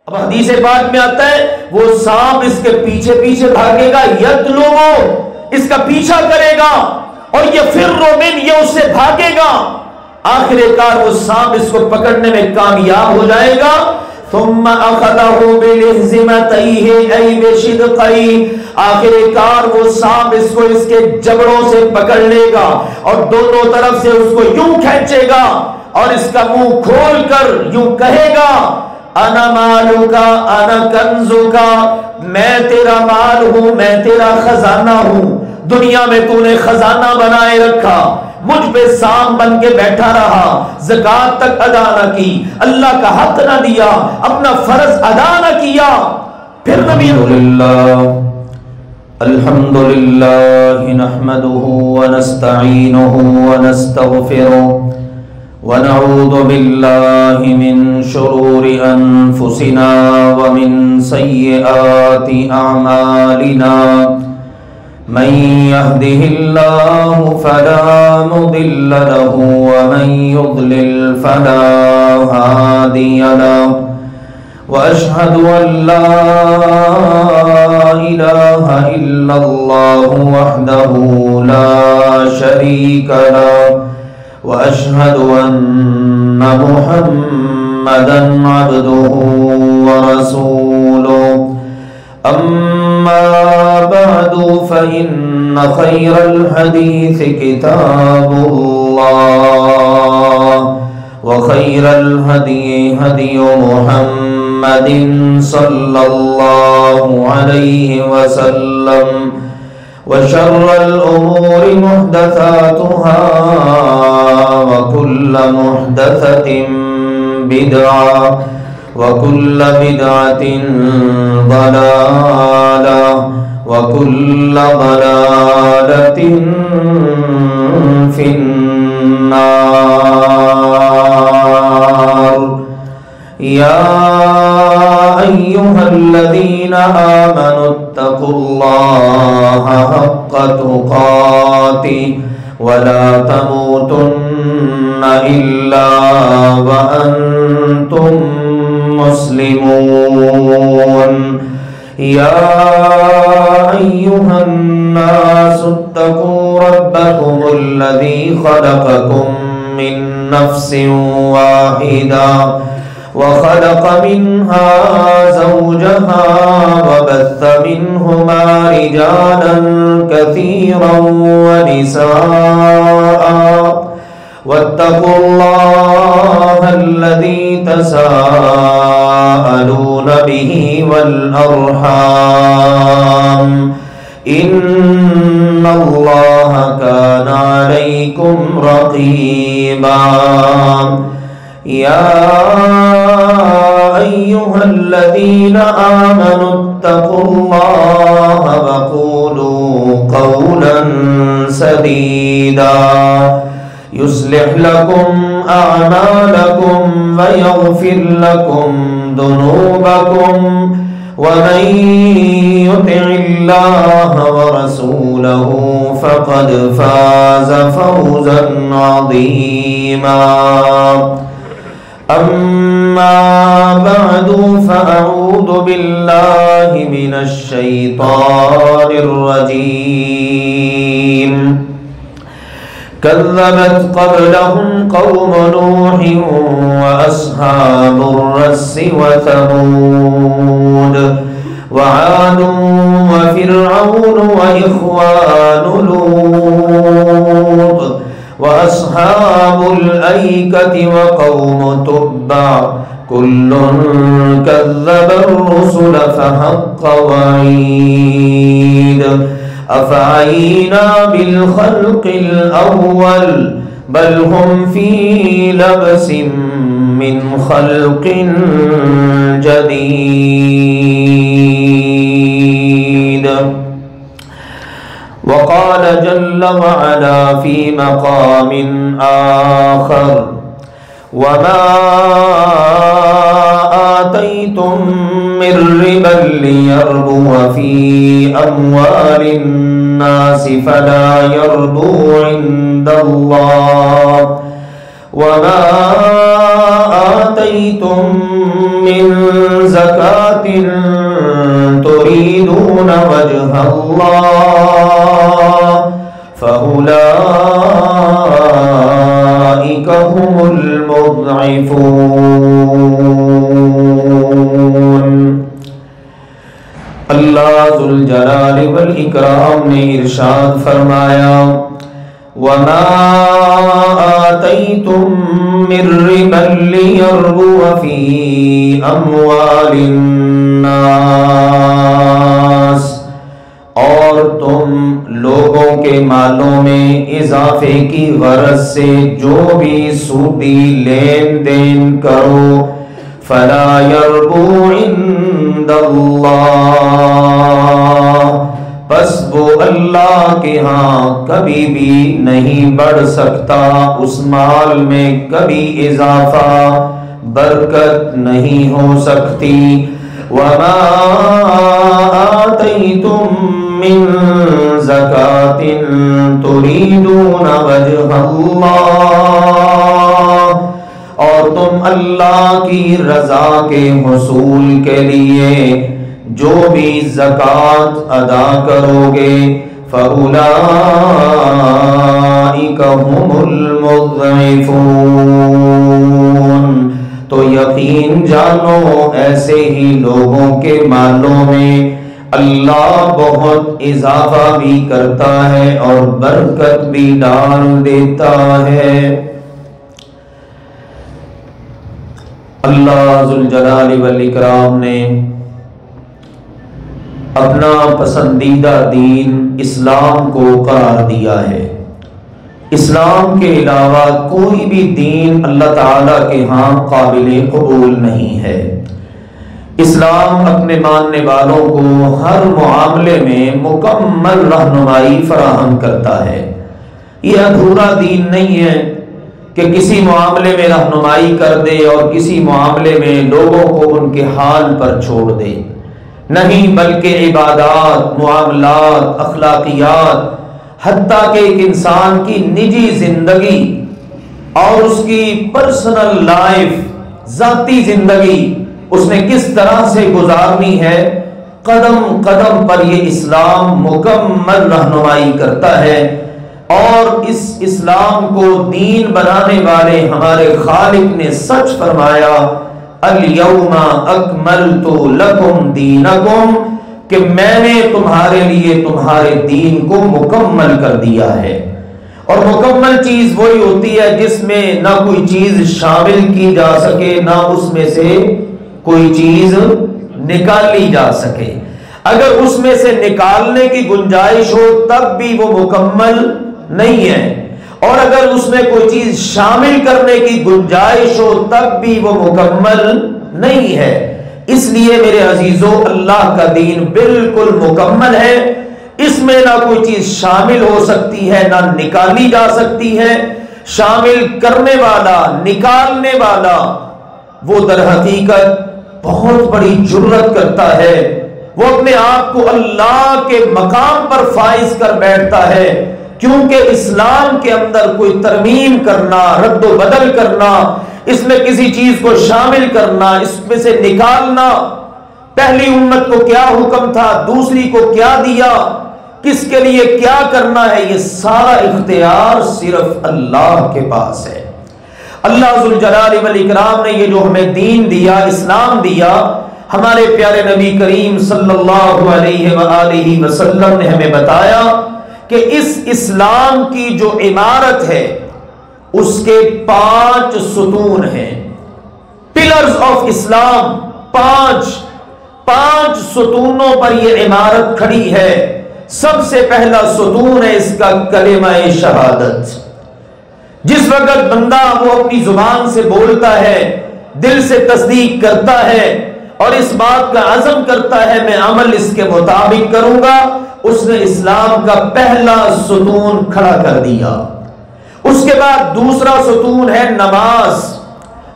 اب حدیث پاک میں آتا ہے وہ سانپ اس کے پیچھے پیچھے بھاگے گا، یطلبو، اس کا پیچھا کرے گا، اور یفر من، یہ اس سے بھاگے گا، آخر کار وہ سانپ اس کو پکڑنے میں کامیاب ہو جائے گا. ثم اخذه بلحزمتيه ای بشدقيه، آخر کار وہ سانپ اس کو اس کے جبڑوں سے پکڑ لے گا اور دونوں طرف سے اس کو یوں کھینچے گا اور اس کا منہ کھول کر یوں کہے گا انا مالکا انا کنزکا، میں تیرا مال ہوں، میں تیرا خزانہ ہوں، دنیا میں تو نے خزانہ بنائے رکھا، مجھ پہ سام بن کے بیٹھا رہا، زکات تک ادا نہ کی، اللہ کا حق نہ دیا، اپنا فرض ادا نہ کیا. پھر نبی الحمدللہ نحمده ونستعینه ونستغفره ونعوذ باللہ من شرور انفسنا ومن سیئات اعمالنا، من يهده الله فلا مضل له ومن يضلل فلا هادي له، وأشهد أن لا إله إلا الله وحده لا شريك له، وأشهد أن محمدا عبده ورسوله. أما بعد فإن خير الحديث كتاب الله، وخير الهدي هدي محمد صلى الله عليه وسلم، وشر الأمور محدثاتها، وكل محدثة بدعة، وكل بدعة ضلالة، وكل ضلالة في النار. يا أيها الذين آمنوا اتقوا الله حق تقاته ولا تموتن إلا وأنتم مسلمون. يا أيها الناس اتقوا ربكم الذي خلقكم من نفس واحدة وخلق منها زوجها وبث منهما رجالا كثيرا ونساء، واتقوا الله الذي تساءلون به والأرحام، إن الله كان عليكم رقيبا. يا أيها الذين آمنوا اتقوا الله وقولوا قولا سديدا يصلح لكم أعمالكم ويغفر لكم ذنوبكم، ومن يطع الله ورسوله فقد فاز فوزا عظيما. أما بعد فأعوذ بالله من الشيطان الرجيم. كذبت قبلهم قوم نوح وأصحاب الرس وثمود وعاد وفرعون وإخوان لوط وأصحاب الأيكة وقوم تبع، كل كذب الرسل فحق وعيد. أفعينا بالخلق الأول بل هم في لبس من خلق جديد. وقال جل وعلا في مقام آخر: وما آتيتم من ربا ليربو في أموال الناس فلا يربو عند الله، وما آتيتم من زكاة تريدون وجه الله فأولئك هم المضعفون۔ اللہ ذوالجلال والاکرام نے ارشاد فرمایا وَمَا آتَيْتُم مِّن رِّبًا لِّيَرْبُوَ فِي أَمْوَالِ النَّاسِ، اور تم لوگوں کے مالوں میں اضافے کی غرض سے جو بھی سودی لین دین کرو فَلَا يَرْبُو عِندَ اللَّهِ، بس وہ اللہ کے ہاں کبھی بھی نہیں بڑھ سکتا، اس مال میں کبھی اضافہ برکت نہیں ہو سکتی۔ وَمَا آتَيْتُم مِّن زَكَاةٍ تُرِيدُونَ وَجْهَ اللَّهِ، اور تم اللہ کی رضا کے حصول کے لیے جو بھی زکوٰۃ ادا کرو گے فَأُولَئِكَ هُمُ الْمُضْعِفُونَ، تو یقین جانو ایسے ہی لوگوں کے مالوں میں اللہ بہت اضافہ بھی کرتا ہے اور برکت بھی ڈال دیتا ہے۔ اللہ ذوالجلال والاکرام نے اپنا پسندیدہ دین اسلام کو قرار دیا ہے۔ اسلام کے علاوہ کوئی بھی دین اللہ تعالیٰ کے ہاں قابل قبول نہیں ہے۔ اسلام اپنے ماننے والوں کو ہر معاملے میں مکمل رہنمائی فراہم کرتا ہے۔ یہ ادھورا دین نہیں ہے کہ کسی معاملے میں رہنمائی کر دے اور کسی معاملے میں لوگوں کو ان کے حال پر چھوڑ دے، نہیں، بلکہ عبادات، معاملات، اخلاقیات، حتیٰ کہ ایک انسان کی نجی زندگی اور اس کی پرسنل لائف، ذاتی زندگی اس نے کس طرح سے گزارنی ہے، قدم قدم پر یہ اسلام مکمل رہنمائی کرتا ہے۔ اور اس اسلام کو دین بنانے والے ہمارے خالق نے سچ فرمایا الیوم اکملت لکم دینکم، کہ میں نے تمہارے لیے تمہارے دین کو مکمل کر دیا ہے۔ اور مکمل چیز وہی ہوتی ہے جس میں نہ کوئی چیز شامل کی جا سکے نہ اس میں سے کوئی چیز نکالی جا سکے۔ اگر اس میں سے نکالنے کی گنجائش ہو تب بھی وہ مکمل نہیں ہے، اور اگر اس میں کوئی چیز شامل کرنے کی گنجائش ہو تب بھی وہ مکمل نہیں ہے۔ اس لیے میرے عزیزو، اللہ کا دین بالکل مکمل ہے، اس میں نہ کوئی چیز شامل ہو سکتی ہے نہ نکالی جا سکتی ہے۔ شامل کرنے والا، نکالنے والا، وہ در حقیقت بہت بڑی جرت کرتا ہے، وہ اپنے آپ کو اللہ کے مقام پر فائز کر بیٹھتا ہے، کیونکہ اسلام کے اندر کوئی ترمیم کرنا، رد و بدل کرنا، اس میں کسی چیز کو شامل کرنا، اس میں سے نکالنا، پہلی امت کو کیا حکم تھا، دوسری کو کیا دیا، کس کے لیے کیا کرنا ہے، یہ سارا اختیار صرف اللہ کے پاس ہے۔ اللہ ذوالجلال والاکرام نے یہ جو ہمیں دین دیا، اسلام دیا، ہمارے پیارے نبی کریم صلی اللہ علیہ وآلہ وسلم نے ہمیں بتایا کہ اس اسلام کی جو عمارت ہے اس کے 5 ستون ہیں، پلرز آف اسلام، 5 ستونوں پر یہ عمارت کھڑی ہے۔ سب سے پہلا ستون ہے اس کا کلمہ شہادت۔ جس وقت بندہ وہ اپنی زبان سے بولتا ہے، دل سے تصدیق کرتا ہے اور اس بات کا عزم کرتا ہے میں عمل اس کے مطابق کروں گا، اس نے اسلام کا پہلا ستون کھڑا کر دیا۔ اس کے بعد دوسرا ستون ہے نماز،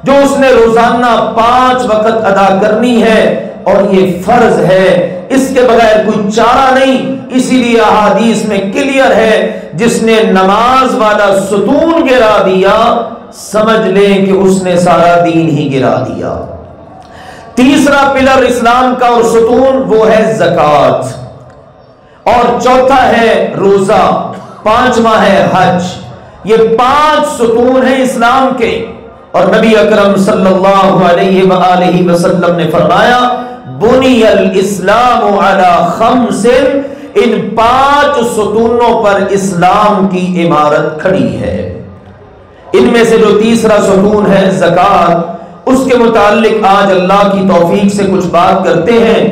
جو اس نے روزانہ 5 وقت ادا کرنی ہے اور یہ فرض ہے، اس کے بغیر کوئی چارہ نہیں۔ اسی لیے احادیث میں کلیئر ہے، جس نے نماز والا ستون گرا دیا سمجھ لیں کہ اس نے سارا دین ہی گرا دیا۔ تیسرا پلر اسلام کا اور ستون وہ ہے زکوٰۃ، اور چوتھا ہے روزہ، پانچواں ہے حج۔ یہ 5 ستون ہیں اسلام کے، اور نبی اکرم صلی اللہ علیہ وآلہ وسلم نے فرمایا بنی الاسلام علی 5، ان 5 ستونوں پر اسلام کی عمارت کھڑی ہے۔ ان میں سے جو تیسرا ستون ہے زکوٰۃ، اس کے متعلق آج اللہ کی توفیق سے کچھ بات کرتے ہیں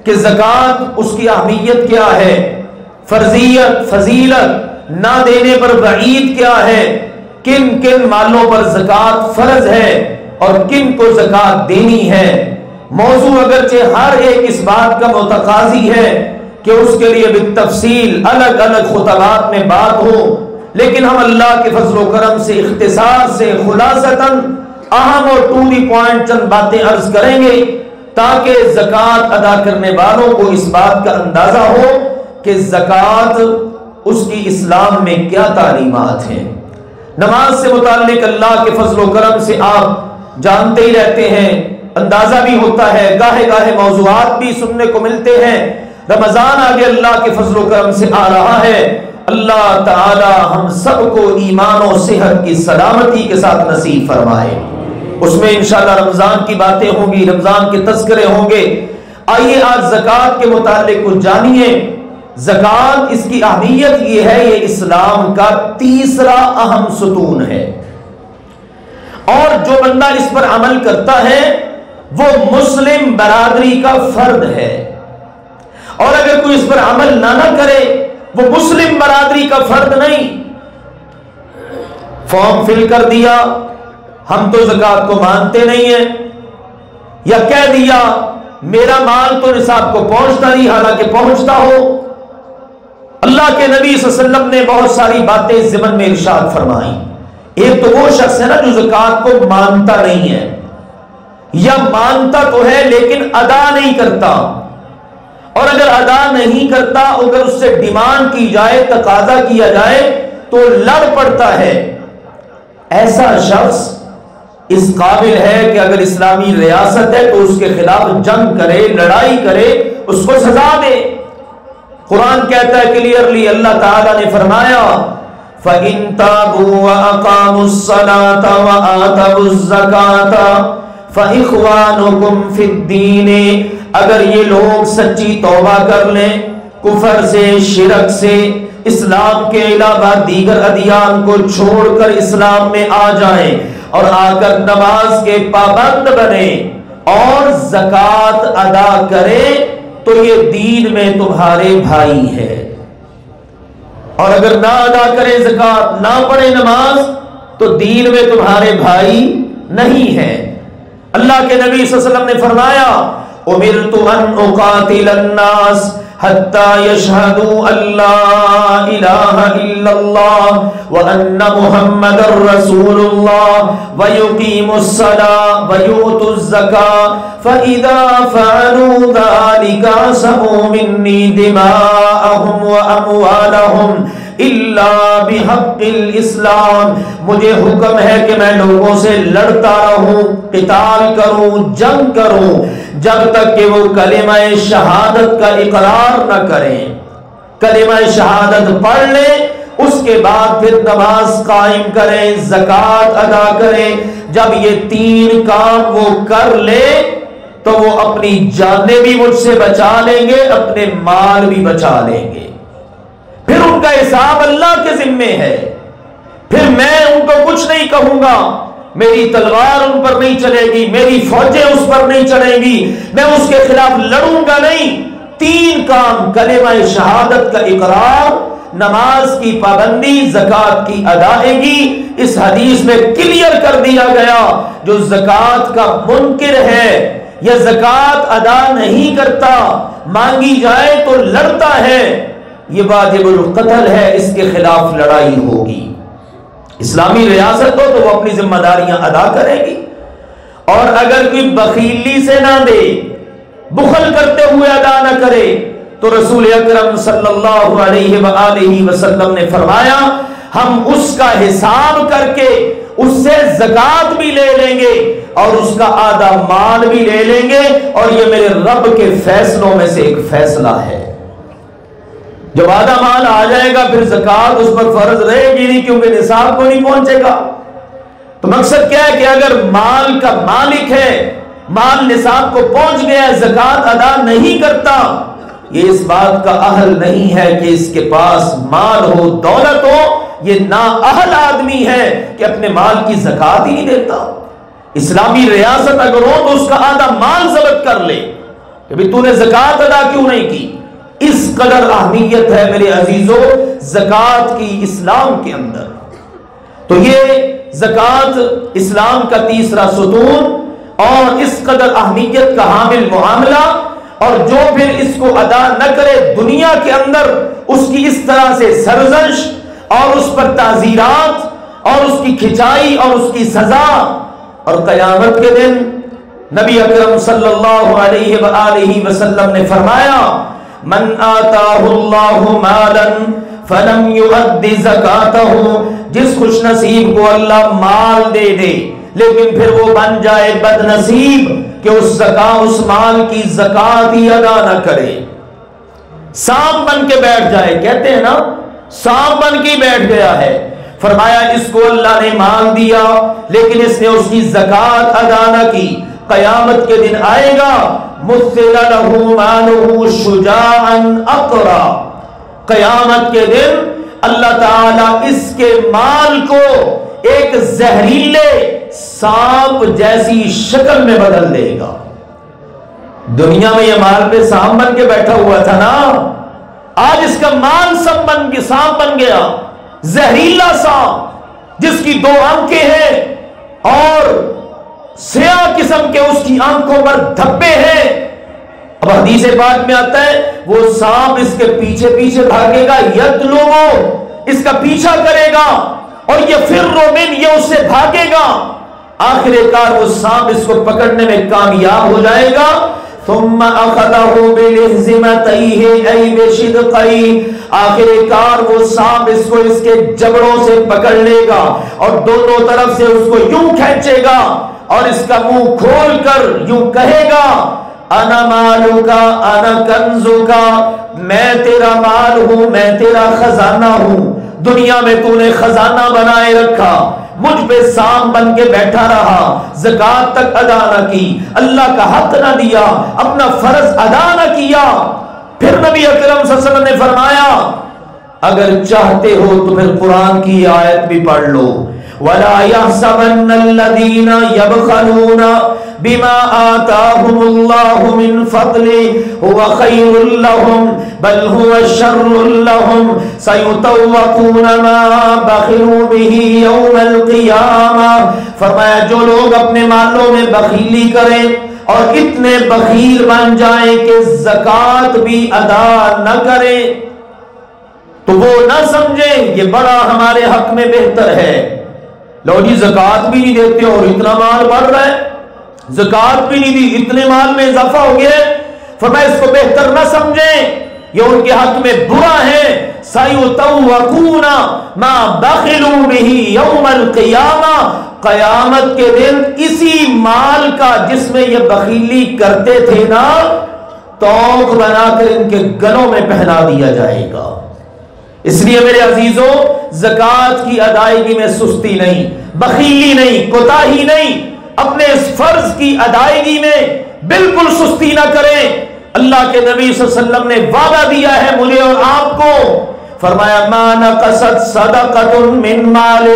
کہ زکوٰۃ اس کی اہمیت کیا ہے، فرضیت، فضیلت، نہ دینے پر وعید کیا ہے، کن کن مالوں پر زکوٰۃ فرض ہے اور کن کو زکوٰۃ دینی ہے۔ موضوع اگرچہ ہر ایک اس بات کا متقاضی ہے کہ اس کے لیے بالتفصیل الگ الگ خطبات میں بات ہو، لیکن ہم اللہ کے فضل و کرم سے اختصار سے خلاصتاً اہم اور ٹو دی پوائنٹ چند باتیں عرض کریں گے تاکہ زکوٰۃ ادا کرنے والوں کو اس بات کا اندازہ ہو کہ زکوٰۃ اس کی اسلام میں کیا تعلیمات ہیں۔ نماز سے متعلق اللہ کے فضل و کرم سے آپ جانتے ہی رہتے ہیں، اندازہ بھی ہوتا ہے، گاہے گاہے موضوعات بھی سننے کو ملتے ہیں۔ رمضان آگے اللہ کے فضل و کرم سے آ رہا ہے، اللہ تعالی ہم سب کو ایمان و صحت کی سلامتی کے ساتھ نصیب فرمائے۔ اس میں انشاءاللہ رمضان کی باتیں ہوں گی، رمضان کے تذکرے ہوں گے۔ آئیے آج زکوٰۃ کے متعلق کچھ جانیے۔ زکوٰۃ اس کی اہمیت یہ ہے، یہ اسلام کا تیسرا اہم ستون ہے، اور جو بندہ اس پر عمل کرتا ہے وہ مسلم برادری کا فرد ہے، اور اگر کوئی اس پر عمل نہ کرے وہ مسلم برادری کا فرد نہیں۔ فارم فل کر دیا ہم تو زکوٰۃ کو مانتے نہیں ہیں، یا کہہ دیا میرا مال تو نصاب کو پہنچتا نہیں حالانکہ پہنچتا ہو۔ اللہ کے نبی صلی اللہ علیہ وسلم نے بہت ساری باتیں ضمن میں ارشاد فرمائیں۔ ایک تو وہ شخص ہے نا جو زکوٰۃ کو مانتا نہیں ہے، یا مانتا تو ہے لیکن ادا نہیں کرتا، اور اگر ادا نہیں کرتا، اگر اس سے ڈیمانڈ کی جائے، تقاضا کیا جائے تو لڑ پڑتا ہے۔ ایسا شخص اس قابل ہے کہ اگر اسلامی ریاست ہے تو اس کے خلاف جنگ کرے، لڑائی کرے، اس کو سزا دے۔ قرآن کہتا ہے کلیئرلی، اللہ تعالیٰ نے فرمایا فَإِن تَابُوا وَأَقَامُوا الصَّلَاةَ وَآتَوُا الزَّكَاةَ فَإِخْوَانُكُمْ فِي الدِّينِ، اگر یہ لوگ سچی توبہ کر لیں کفر سے، شرک سے، اسلام کے علاوہ دیگر ادیان کو چھوڑ کر اسلام میں آ جائیں اور آ کر نماز کے پابند بنے اور زکوٰۃ ادا کریں تو یہ دین میں تمہارے بھائی ہے، اور اگر نہ ادا کریں زکوٰۃ، نہ پڑھیں نماز، تو دین میں تمہارے بھائی نہیں ہے۔ اللہ کے نبی صلی اللہ علیہ وسلم نے فرمایا امرت ان اقاتل الناس حتى يشهدوا ان لا اله الا الله وان محمد رسول الله ويقيموا الصلاه ويؤتوا الزكاه فاذا فعلوا ذلك عصموا مني دماءهم واموالهم الا بحق الاسلام، مجھے حکم ہے کہ میں لوگوں سے لڑتا رہوں، قتال کروں، جنگ کروں جب تک کہ وہ کلمہ شہادت کا اقرار نہ کریں، کلمہ شہادت پڑھ لیں، اس کے بعد پھر نماز قائم کریں، زکوٰۃ ادا کریں۔ جب یہ 3 کام وہ کر لے تو وہ اپنی جانیں بھی مجھ سے بچا لیں گے، اپنے مال بھی بچا لیں گے، پھر ان کا حساب اللہ کے ذمے ہے، پھر میں ان کو کچھ نہیں کہوں گا، میری تلوار ان پر نہیں چلے گی، میری فوجیں اس پر نہیں چڑھیں گی، میں اس کے خلاف لڑوں گا نہیں۔ 3 کام، کلمہ شہادت کا اقرار، نماز کی پابندی، زکوٰۃ کی ادائیگی، اس حدیث میں کلیئر کر دیا گیا جو زکوٰۃ کا منکر ہے یا زکوٰۃ ادا نہیں کرتا، مانگی جائے تو لڑتا ہے، یہ واجب القتل ہے، اس کے خلاف لڑائی ہوگی۔ اسلامی ریاست ہو تو وہ اپنی ذمہ داریاں ادا کرے گی، اور اگر کوئی بخیلی سے نہ دے، بخل کرتے ہوئے ادا نہ کرے، تو رسول اکرم صلی اللہ علیہ وآلہ وسلم نے فرمایا ہم اس کا حساب کر کے اس سے زکات بھی لے لیں گے اور اس کا آدھا مال بھی لے لیں گے، اور یہ میرے رب کے فیصلوں میں سے ایک فیصلہ ہے۔ جب آدھا مال آ جائے گا پھر زکات اس پر فرض رہے گی نہیں، کیونکہ نصاب کو نہیں پہنچے گا۔ تو مقصد کیا ہے کہ اگر مال کا مالک ہے، مال نصاب کو پہنچ گیا ہے، زکات ادا نہیں کرتا، یہ اس بات کا اہل نہیں ہے کہ اس کے پاس مال ہو، دولت ہو، یہ نااہل آدمی ہے کہ اپنے مال کی زکات ہی نہیں دیتا۔ اسلامی ریاست اگر ہو تو اس کا آدھا مال ضبط کر لے کہ بھی تو نے زکات ادا کیوں نہیں کی۔ اس قدر اہمیت ہے میرے عزیزو زکات کی اسلام کے اندر۔ تو یہ زکات اسلام کا تیسرا ستون اور اس قدر اہمیت کا حامل معاملہ، اور جو پھر اس کو ادا نہ کرے دنیا کے اندر اس کی اس طرح سے سرزنش اور اس پر تعزیرات اور اس کی کھچائی اور اس کی سزا، اور قیامت کے دن نبی اکرم صلی اللہ علیہ وآلہ وسلم نے فرمایا من آتاہ اللہ مالا فلم یؤد زکاتہ، جس خوش نصیب کو اللہ مال دے دے لیکن پھر وہ بن جائے بد نصیب کہ اس مال کی زکات ہی ادا نہ کرے، سانپ بن کے بیٹھ جائے، کہتے ہیں نا سانپ بن کے بیٹھ گیا ہے۔ فرمایا اس کو اللہ نے مال دیا لیکن اس نے اس کی زکات ادا نہ کی، قیامت کے دن آئے گا مثل له ماله شجاعا اقرا، قیامت کے دن اللہ تعالیٰ اس کے مال کو ایک زہریلے سانپ جیسی شکل میں بدل دے گا۔ دنیا میں یہ مال پہ سانپ بن کے بیٹھا ہوا تھا نا، آج اس کا مال سانپ بن گیا، زہریلا سانپ جس کی 2 آنکھیں ہیں اور سیاہ قسم کے اس کی آنکھوں پر دھبے ہیں۔ اب حدیث پاک میں آتا ہے وہ سانپ اس کے پیچھے پیچھے بھاگے گا، یطلبو، اس کا پیچھا کرے گا، اور یہ فرّ من، یہ اس سے بھاگے گا، آخر کار وہ سانپ اس کو پکڑنے میں کامیاب ہو جائے گا۔ ثم اخذه بلحظمتیہ ای بشدقیہ، آخر کار وہ سانپ اس کو اس کے جبڑوں سے پکڑ لے گا اور دونوں طرف سے اس کو یوں کھینچے گا اور اس کا منہ کھول کر یوں کہے گا انا مالکا انا کنزکا، میں تیرا مال ہوں، میں تیرا خزانہ ہوں، دنیا میں تو نے خزانہ بنائے رکھا، مجھ پہ سانپ بن کے بیٹھا رہا، زکات تک ادا نہ کی، اللہ کا حق نہ دیا، اپنا فرض ادا نہ کیا۔ پھر نبی اکرم صلی اللہ علیہ وسلم نے فرمایا اگر چاہتے ہو تو پھر قرآن کی آیت بھی پڑھ لو، وَلَا يَحْسَبَنَّ الَّذِينَ يَبْخَلُونَ بِمَا آتَاهُمُ اللَّهُ مِنْ فَضْلِهِ هُوَ خَيْرٌ لَهُمْ بَلْ هُوَ شَرٌّ لَهُمْ سَيُطَوَّقُونَ مَا بَخِلُوا بِهِ يَوْمَ الْقِيَامَةِ، فرمایا جو لوگ اپنے مالوں میں بخیلی کریں اور اتنے بخیل بن جائیں کہ زکات بھی ادا نہ کریں تو وہ نہ سمجھیں یہ بڑا ہمارے حق میں بہتر ہے، لو جی زکات بھی نہیں دیتے اور اتنا مال بڑھ رہا ہے، زکات بھی نہیں دی اتنے مال میں اضافہ ہو گیا، فرمایا اس کو بہتر نہ سمجھیں، یہ ان کے حق میں برا ہے۔ سَيُطَوَّقُونَ مَا بَخِلُوا بِهِ يَوْمَ الْقِيَامَةِ، قیامت کے دن اسی مال کا جس میں یہ بخیلی کرتے تھے نا، توق بنا کر ان کے گلوں میں پہنا دیا جائے گا۔ اس لیے میرے عزیزوں زکات کی ادائیگی میں سستی نہیں، بخیلی نہیں، کوتاہی نہیں، اپنے اس فرض کی ادائیگی میں بالکل سستی نہ کریں۔ اللہ کے نبی صلی اللہ علیہ وسلم نے وعدہ دیا ہے مجھے اور آپ کو، فرمایا ما نقصت صدقۃ من مال،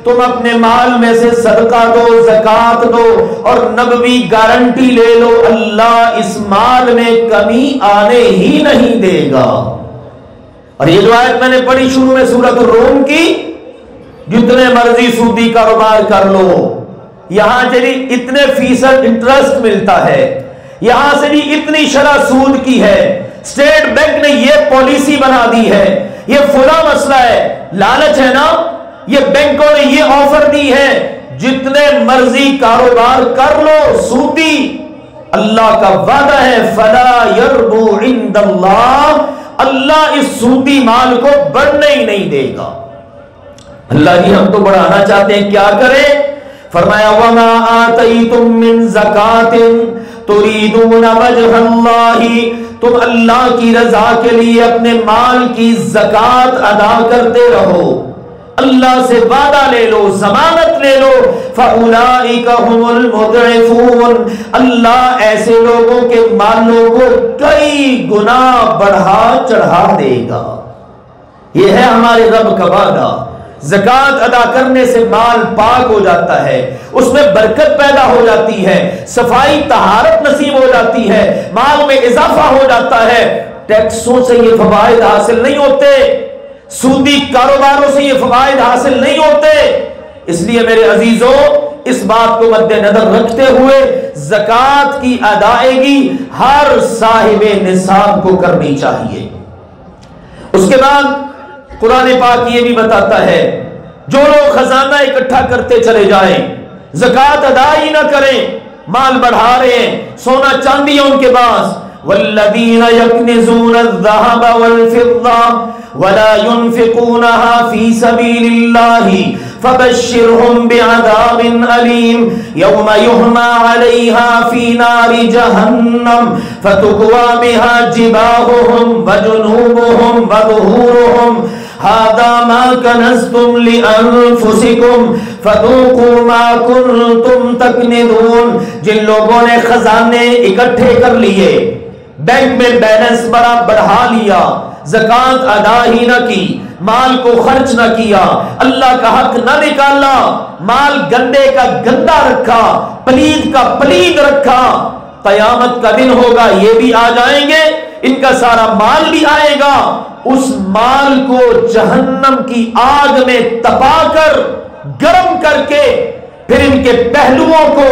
تم اپنے مال میں سے صدقہ دو، زکات دو، اور نبوی گارنٹی لے لو اللہ اس مال میں کمی آنے ہی نہیں دے گا۔ اور یہ جو آیت میں نے پڑھی شروع میں سورۃ الروم کی، جتنے مرضی سودی کاروبار کر لو، یہاں سے بھی اتنے فیصد انٹرسٹ ملتا ہے، یہاں سے بھی اتنی شرح سود کی ہے، اسٹیٹ بینک نے یہ پالیسی بنا دی ہے، یہ فلاں مسئلہ ہے، لالچ ہے نا، یہ بینکوں نے یہ آفر دی ہے، جتنے مرضی کاروبار کر لو سودی، اللہ کا وعدہ ہے فلا یربو عند اللہ، اللہ اس سودی مال کو بڑھنے ہی نہیں دے گا۔ اللہ جی ہم تو بڑھانا چاہتے ہیں، کیا کریں؟ فرمایا وما آتیتم من زکات تریدون وجہ اللہ، تم اللہ کی رضا کے لیے اپنے مال کی زکات ادا کرتے رہو، اللہ سے وعدہ لے لو، ضمانت لے لو، فَأُولَئِكَ هُمُ الْمُضْعِفُونَ، اللہ ایسے لوگوں کے مالوں کو کئی گنا بڑھا چڑھا دے گا۔ یہ ہے ہمارے رب کا وعدہ۔ زکات ادا کرنے سے مال پاک ہو جاتا ہے، اس میں برکت پیدا ہو جاتی ہے، صفائی طہارت نصیب ہو جاتی ہے، مال میں اضافہ ہو جاتا ہے۔ ٹیکسوں سے یہ فوائد حاصل نہیں ہوتے، سودی کاروباروں سے یہ فوائد حاصل نہیں ہوتے۔ اس لیے میرے عزیزوں، اس بات کو مد نظر رکھتے ہوئے زکات کی ادائیگی ہر صاحب نصاب کو کرنی چاہیے۔ اس کے بعد قرآن پاک یہ بھی بتاتا ہے جو لوگ خزانہ اکٹھا کرتے چلے جائیں، زکات ادا ہی نہ کریں، مال بڑھا رہے ہیں، سونا چاندی ہے ان کے پاس، والذین یکنزون الذهب والفضة ولا ينفقونها في سبيل الله فبشرهم بعذاب أليم يوم يهمى عليها في نار جهنم فتكوى بها جباههم وجنوبهم وظهورهم هذا ما كنزتم لأنفسكم فذوقوا ما كنتم تكنزون۔ جن لوگوں نے خزانے اکٹھے کر لیے، بینک میں بیلنس بڑھا لیا، زکات ادا ہی نہ کی، مال کو خرچ نہ کیا، اللہ کا حق نہ نکالا، مال گندے کا گندا رکھا، پلید کا پلید رکھا، قیامت کا دن ہوگا یہ بھی آ جائیں گے، ان کا سارا مال بھی آئے گا، اس مال کو جہنم کی آگ میں تپا کر گرم کر کے پھر ان کے پہلوؤں کو،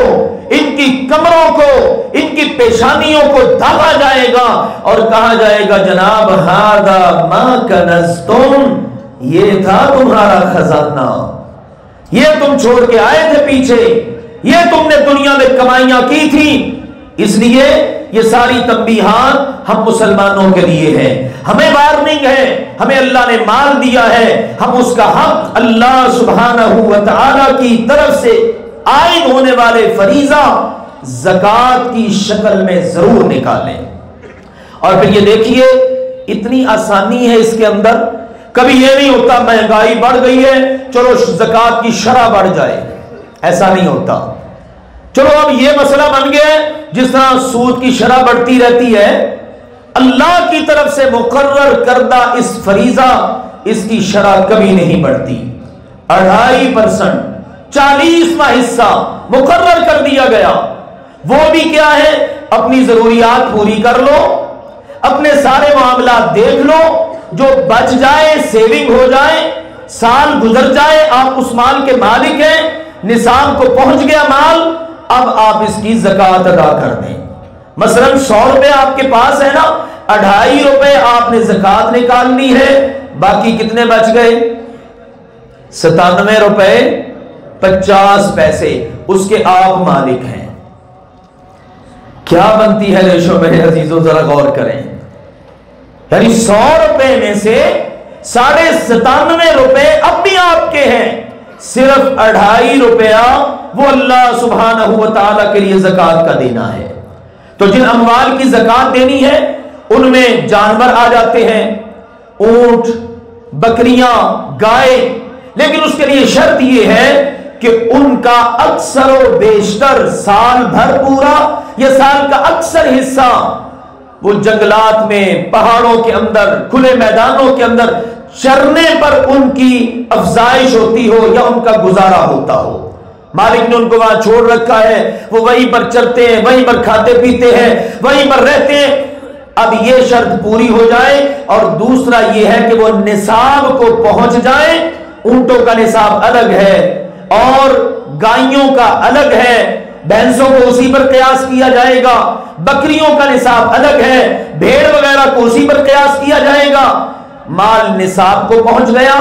ان کی کمروں کو، ان کی پیشانیوں کو دھاگا جائے گا اور کہا جائے گا جناب ھذا ما کنزتم، یہ تھا تمہارا خزانہ، یہ تم چھوڑ کے آئے تھے پیچھے، یہ تم نے دنیا میں کمائیاں کی تھی۔ اس لیے یہ ساری تنبیہات ہم مسلمانوں کے لیے ہیں، ہمیں وارننگ ہے، ہمیں اللہ نے مال دیا ہے، ہم اس کا حق اللہ سبحانہ و تعالی کی طرف سے عائد ہونے والے فریضہ زکات کی شکل میں ضرور نکالیں۔ اور پھر یہ دیکھیے اتنی آسانی ہے اس کے اندر، کبھی یہ نہیں ہوتا مہنگائی بڑھ گئی ہے چلو زکات کی شرح بڑھ جائے، ایسا نہیں ہوتا۔ چلو اب یہ مسئلہ بن گیا ہے جس طرح سود کی شرح بڑھتی رہتی ہے، اللہ کی طرف سے مقرر کردہ اس فریضہ اس کی شرح کبھی نہیں بڑھتی، 2.5% 40واں حصہ مقرر کر دیا گیا۔ وہ بھی کیا ہے؟ اپنی ضروریات پوری کر لو، اپنے سارے معاملات دیکھ لو، جو بچ جائے سیونگ ہو جائے، سال گزر جائے آپ اس مال کے مالک ہیں، نصاب کو پہنچ گیا مال، اب آپ اس کی زکات ادا کر دیں۔ مثلا 100 روپے آپ کے پاس ہے نا، 2.5 روپے آپ نے زکات نکالنی ہے، باقی کتنے بچ گئے؟ 97 روپے 50 پیسے، اس کے آپ مالک ہیں۔ کیا بنتی ہے ریشو میرے عزیزوں، ذرا غور کریں، یعنی 100 روپے میں سے 97.5 روپے اب بھی آپ کے ہیں، صرف 2.5 روپیہ وہ اللہ سبحانہ و تعالیٰ کے لیے زکات کا دینا ہے۔ تو جن اموال کی زکات دینی ہے ان میں جانور آ جاتے ہیں، اونٹ، بکریاں، گائے، لیکن اس کے لیے شرط یہ ہے کہ ان کا اکثر و بیشتر سال بھر پورا یا سال کا اکثر حصہ وہ جنگلات میں، پہاڑوں کے اندر، کھلے میدانوں کے اندر چرنے پر ان کی افزائش ہوتی ہو یا ان کا گزارا ہوتا ہو۔ مالک نے ان کو وہاں چھوڑ رکھا ہے، وہ وہیں پر چرتے ہیں، وہیں پر کھاتے پیتے ہیں، وہیں پر رہتے ہیں۔ اب یہ شرط پوری ہو جائے، اور دوسرا یہ ہے کہ وہ نصاب کو پہنچ جائیں۔ اونٹوں کا نصاب الگ ہے اور گائیوں کا الگ ہے، بھینسوں کو اسی پر قیاس کیا جائے گا، بکریوں کا نصاب الگ ہے، بھیڑ وغیرہ کو اسی پر قیاس کیا جائے گا۔ مال نصاب کو پہنچ گیا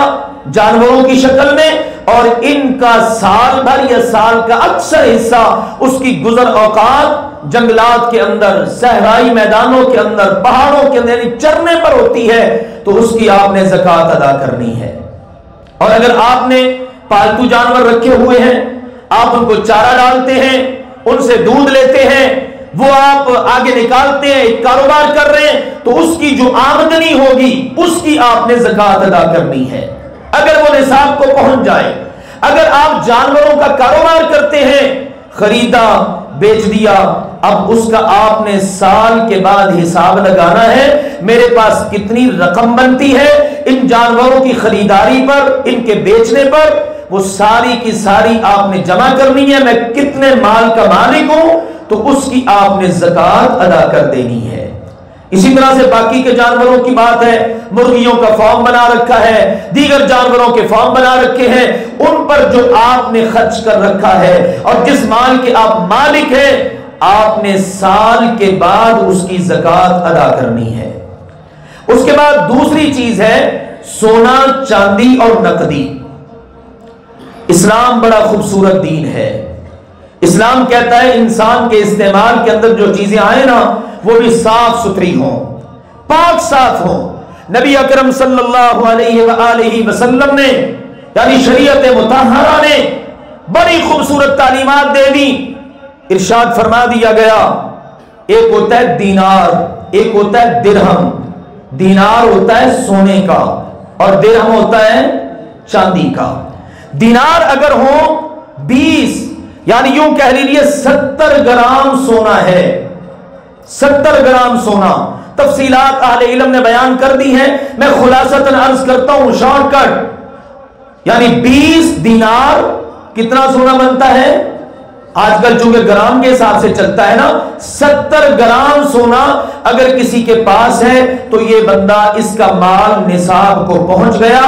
جانوروں کی شکل میں، اور ان کا سال بھر یا سال کا اکثر حصہ اس کی گزر اوقات جنگلات کے اندر، صحرائی میدانوں کے اندر، پہاڑوں کے اندر یعنی چرنے پر ہوتی ہے، تو اس کی آپ نے زکات ادا کرنی ہے۔ اور اگر آپ نے پالتو جانور رکھے ہوئے ہیں، آپ ان کو چارہ ڈالتے ہیں، ان سے دودھ لیتے ہیں، وہ آپ آگے نکالتے ہیں، ایک کاروبار کر رہے ہیں، تو اس کی جو آمدنی ہوگی اس کی آپ نے زکوٰۃ ادا کرنی ہے اگر وہ نصاب کو پہنچ جائے۔ اگر آپ جانوروں کا کاروبار کرتے ہیں، خریدا بیچ دیا، اب اس کا آپ نے سال کے بعد حساب لگانا ہے، میرے پاس کتنی رقم بنتی ہے ان جانوروں کی خریداری پر، ان کے بیچنے پر، وہ ساری کی ساری آپ نے جمع کرنی ہے۔ میں کتنے مال کا مالک ہوں تو اس کی آپ نے زکوٰۃ ادا کر دینی ہے۔ اسی طرح سے باقی کے جانوروں کی بات ہے، مرغیوں کا فارم بنا رکھا ہے، دیگر جانوروں کے فارم بنا رکھے ہیں، ان پر جو آپ نے خرچ کر رکھا ہے اور جس مال کے آپ مالک ہیں، آپ نے سال کے بعد اس کی زکوٰۃ ادا کرنی ہے۔ اس کے بعد دوسری چیز ہے سونا، چاندی اور نقدی۔ اسلام بڑا خوبصورت دین ہے۔ اسلام کہتا ہے انسان کے استعمال کے اندر جو چیزیں آئیں نا وہ بھی صاف ستھری ہوں، پاک صاف ہوں۔ نبی اکرم صلی اللہ علیہ وآلہ وسلم نے یعنی شریعت مطہرہ نے بڑی خوبصورت تعلیمات دے دی۔ ارشاد فرما دیا گیا، ایک ہوتا ہے دینار، ایک ہوتا ہے درہم۔ دینار ہوتا ہے سونے کا اور درہم ہوتا ہے چاندی کا۔ دینار اگر ہو 20 یعنی یوں کہہ لیجیے 70 گرام سونا ہے، 70 گرام سونا۔ تفصیلات اہل علم نے بیان کر دی ہیں، میں خلاصتاً عرض کرتا ہوں شارٹ کٹ، یعنی 20 دینار کتنا سونا بنتا ہے؟ آج کل چونکہ گرام کے حساب سے چلتا ہے نا، 70 گرام سونا اگر کسی کے پاس ہے تو یہ بندہ اس کا مال نصاب کو پہنچ گیا،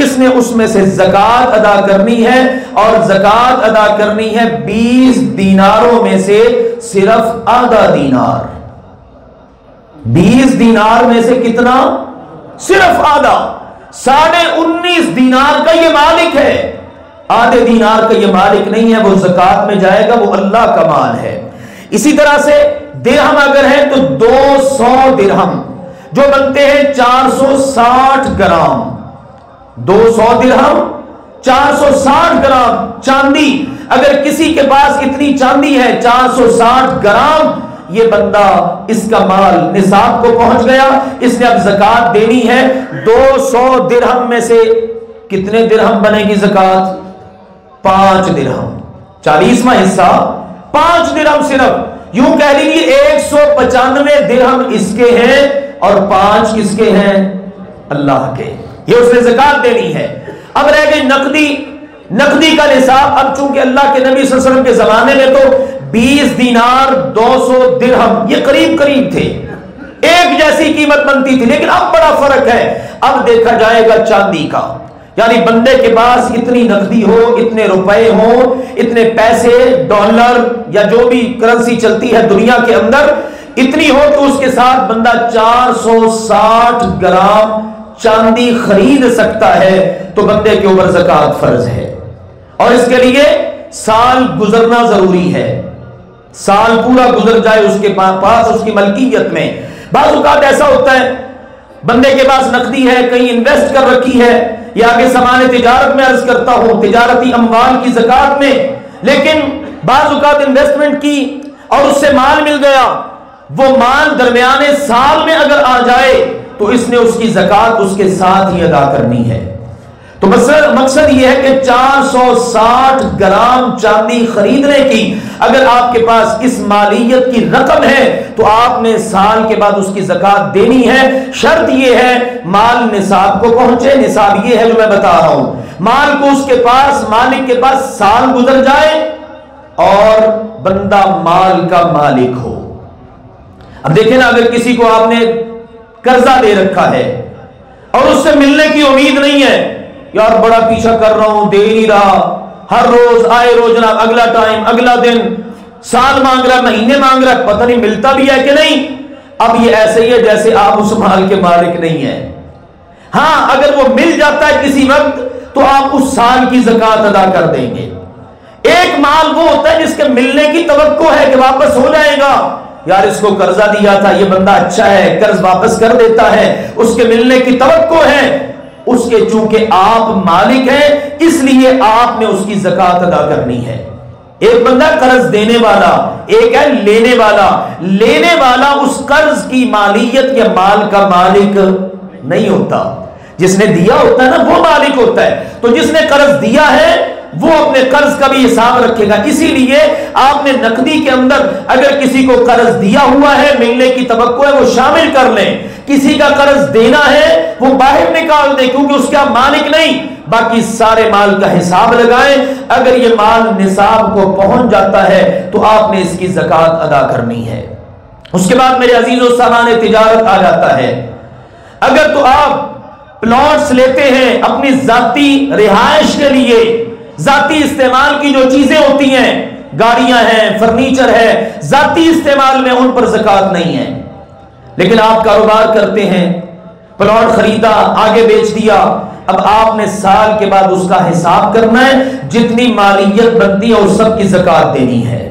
اس نے اس میں سے زکوٰۃ ادا کرنی ہے، اور زکوٰۃ ادا کرنی ہے 20 دیناروں میں سے صرف آدھا دینار۔ 20 دینار میں سے کتنا؟ صرف آدھا، 19.5 دینار کا یہ مالک ہے، آدھے دینار کا یہ مالک نہیں ہے، وہ زکوٰۃ میں جائے گا، وہ اللہ کا مال ہے۔ اسی طرح سے درہم اگر ہے تو 200 درہم جو بنتے ہیں 460 گرام، 200 درہم 460 گرام۔ چاندی اگر کسی کے پاس اتنی چاندی ہے 460 گرام، یہ بندہ اس کا مال نصاب کو پہنچ گیا، اس نے اب زکوٰۃ دینی ہے۔ 200 درہم میں سے کتنے درہم بنے گی زکوٰۃ؟ 5 درہم، 40واں حصہ 5 درہم صرف، یوں کہہ لیجیے 195 درہم اس کے ہیں اور 5 کس کے ہیں؟ اللہ کے۔ یہ اس نے زکوٰۃ دینی ہے۔ اب رہ گئی نقدی۔ نقدی کا نصاب، اب چونکہ اللہ کے نبی صلی اللہ علیہ وسلم کے زمانے میں تو 20 دینار 200 درہم یہ قریب قریب تھے، ایک جیسی قیمت بنتی تھی، لیکن اب بڑا فرق ہے۔ اب دیکھا جائے گا چاندی کا، یعنی بندے کے پاس اتنی نقدی ہو، اتنے روپے ہوں، اتنے پیسے، ڈالر یا جو بھی کرنسی چلتی ہے دنیا کے اندر، اتنی ہو تو اس کے ساتھ بندہ 460 گرام چاندی خرید سکتا ہے، تو بندے کے اوپر زکوٰۃ فرض ہے۔ اور اس کے لیے سال گزرنا ضروری ہے، سال پورا گزر جائے اس کے پاس، اس کی ملکیت میں۔ بعض اوقات ایسا ہوتا ہے بندے کے پاس نقدی ہے، کہیں انویسٹ کر رکھی ہے، یا آگے سامان تجارت میں عرض کرتا ہوں تجارتی اموال کی زکوٰۃ میں، لیکن بعض اوقات انویسٹمنٹ کی اور اس سے مال مل گیا، وہ مال درمیانے سال میں اگر آ جائے تو اس نے اس کی زکوٰۃ اس کے ساتھ ہی ادا کرنی ہے۔ تو مقصد یہ ہے کہ 460 گرام چاندی خریدنے کی اگر آپ کے پاس اس مالیت کی رقم ہے تو آپ نے سال کے بعد اس کی زکوٰۃ دینی ہے۔ شرط یہ ہے مال نصاب کو پہنچے، نصاب یہ ہے جو میں بتا رہا ہوں، مال کو اس کے پاس، مالک کے پاس سال گزر جائے اور بندہ مال کا مالک ہو۔ اب دیکھیں نا، اگر کسی کو آپ نے قرضہ دے رکھا ہے اور اس سے ملنے کی امید نہیں ہے، یار بڑا پیچھا کر رہا ہوں، دے نہیں رہا، ہر روز آئے روز جناب اگلا ٹائم، اگلا دن، سال مانگ رہا، مہینے مانگ رہا، پتہ نہیں ملتا بھی ہے کہ نہیں۔ اب یہ ایسے ہی ہے جیسے آپ اس مال کے مالک نہیں ہیں۔ ہاں اگر وہ مل جاتا ہے کسی وقت تو آپ اس سال کی زکوٰۃ ادا کر دیں گے۔ ایک مال وہ ہوتا ہے جس کے ملنے کی توقع ہے کہ واپس ہو جائے گا، یار اس کو قرضہ دیا تھا، یہ بندہ اچھا ہے، قرض واپس کر دیتا ہے، اس کے ملنے کی توقع ہے، اس کے چونکہ آپ مالک ہیں اس لیے آپ نے اس کی زکات ادا کرنی ہے۔ ایک بندہ قرض دینے والا، ایک ہے لینے والا۔ لینے والا اس قرض کی مالیت یا مال کا مالک نہیں ہوتا، جس نے دیا ہوتا ہے نا وہ مالک ہوتا ہے۔ تو جس نے قرض دیا ہے وہ اپنے قرض کا بھی حساب رکھے گا۔ اسی لیے آپ نے نقدی کے اندر اگر کسی کو قرض دیا ہوا ہے، ملنے کی توقع ہے، وہ شامل کر لیں۔ کسی کا قرض دینا ہے وہ باہر نکال دیں کیونکہ اس کا مالک نہیں، باقی سارے مال کا حساب لگائیں۔ اگر یہ مال نصاب کو پہنچ جاتا ہے تو آپ نے اس کی زکات ادا کرنی ہے۔ اس کے بعد میرے عزیزو سامان تجارت آ جاتا ہے۔ اگر تو آپ پلاٹس لیتے ہیں اپنی ذاتی رہائش کے لیے، ذاتی استعمال کی جو چیزیں ہوتی ہیں، گاڑیاں ہیں، فرنیچر ہے، ذاتی استعمال میں ان پر زکات نہیں ہے، لیکن آپ کاروبار کرتے ہیں، پلاٹ خریدا، آگے بیچ دیا، اب آپ نے سال کے بعد اس کا حساب کرنا ہے، جتنی مالیت بنتی ہے اس سب کی زکات دینی ہے۔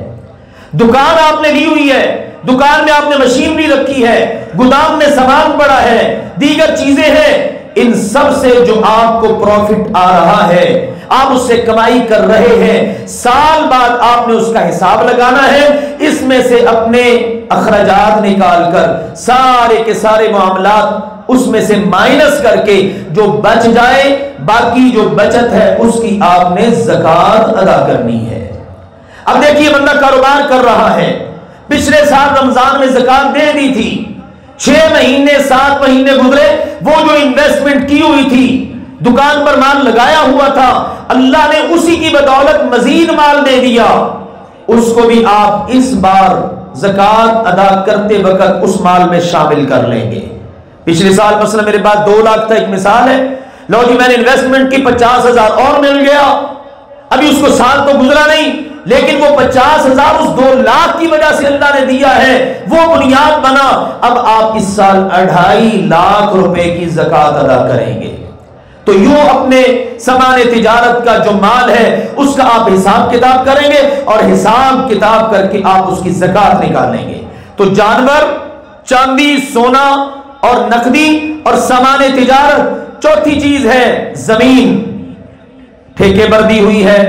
دکان آپ نے لی ہوئی ہے، دکان میں آپ نے مشینری رکھی ہے، گودام میں سامان پڑا ہے، دیگر چیزیں ہیں، ان سب سے جو آپ کو پروفٹ آ رہا ہے، آپ اس سے کمائی کر رہے ہیں، سال بعد آپ نے اس کا حساب لگانا ہے۔ اس میں سے اپنے اخراجات نکال کر سارے کے سارے معاملات اس میں سے مائنس کر کے جو بچ جائے، باقی جو بچت ہے اس کی آپ نے زکات ادا کرنی ہے۔ اب دیکھیے بندہ کاروبار کر رہا ہے، پچھلے سال رمضان میں زکات دے دی تھی، 6 مہینے 7 مہینے گزرے، وہ جو انویسٹمنٹ کی ہوئی تھی، دکان پر مال لگایا ہوا تھا، اللہ نے اسی کی بدولت مزید مال دے دیا، اس کو بھی آپ اس بار زکات ادا کرتے وقت اس مال میں شامل کر لیں گے۔ پچھلے سال مثلا میرے پاس 2 لاکھ تھا، ایک مثال ہے، لو جی میں نے انویسٹمنٹ کی 50,000 اور مل گیا، ابھی اس کو سال تو گزرا نہیں، لیکن وہ 50,000 اس 2 لاکھ کی وجہ سے اللہ نے دیا ہے، وہ بنیاد بنا۔ اب آپ اس سال 2.5 لاکھ روپے کی زکات ادا کریں گے۔ تو یوں اپنے سامان تجارت کا جو مال ہے اس کا آپ حساب کتاب کریں گے اور حساب کتاب کر کے آپ اس کی زکات نکالیں گے۔ تو جانور، چاندی، سونا اور نقدی اور سامان تجارت۔ چوتھی چیز ہے زمین، ٹھیکے پر دی ہوئی ہے،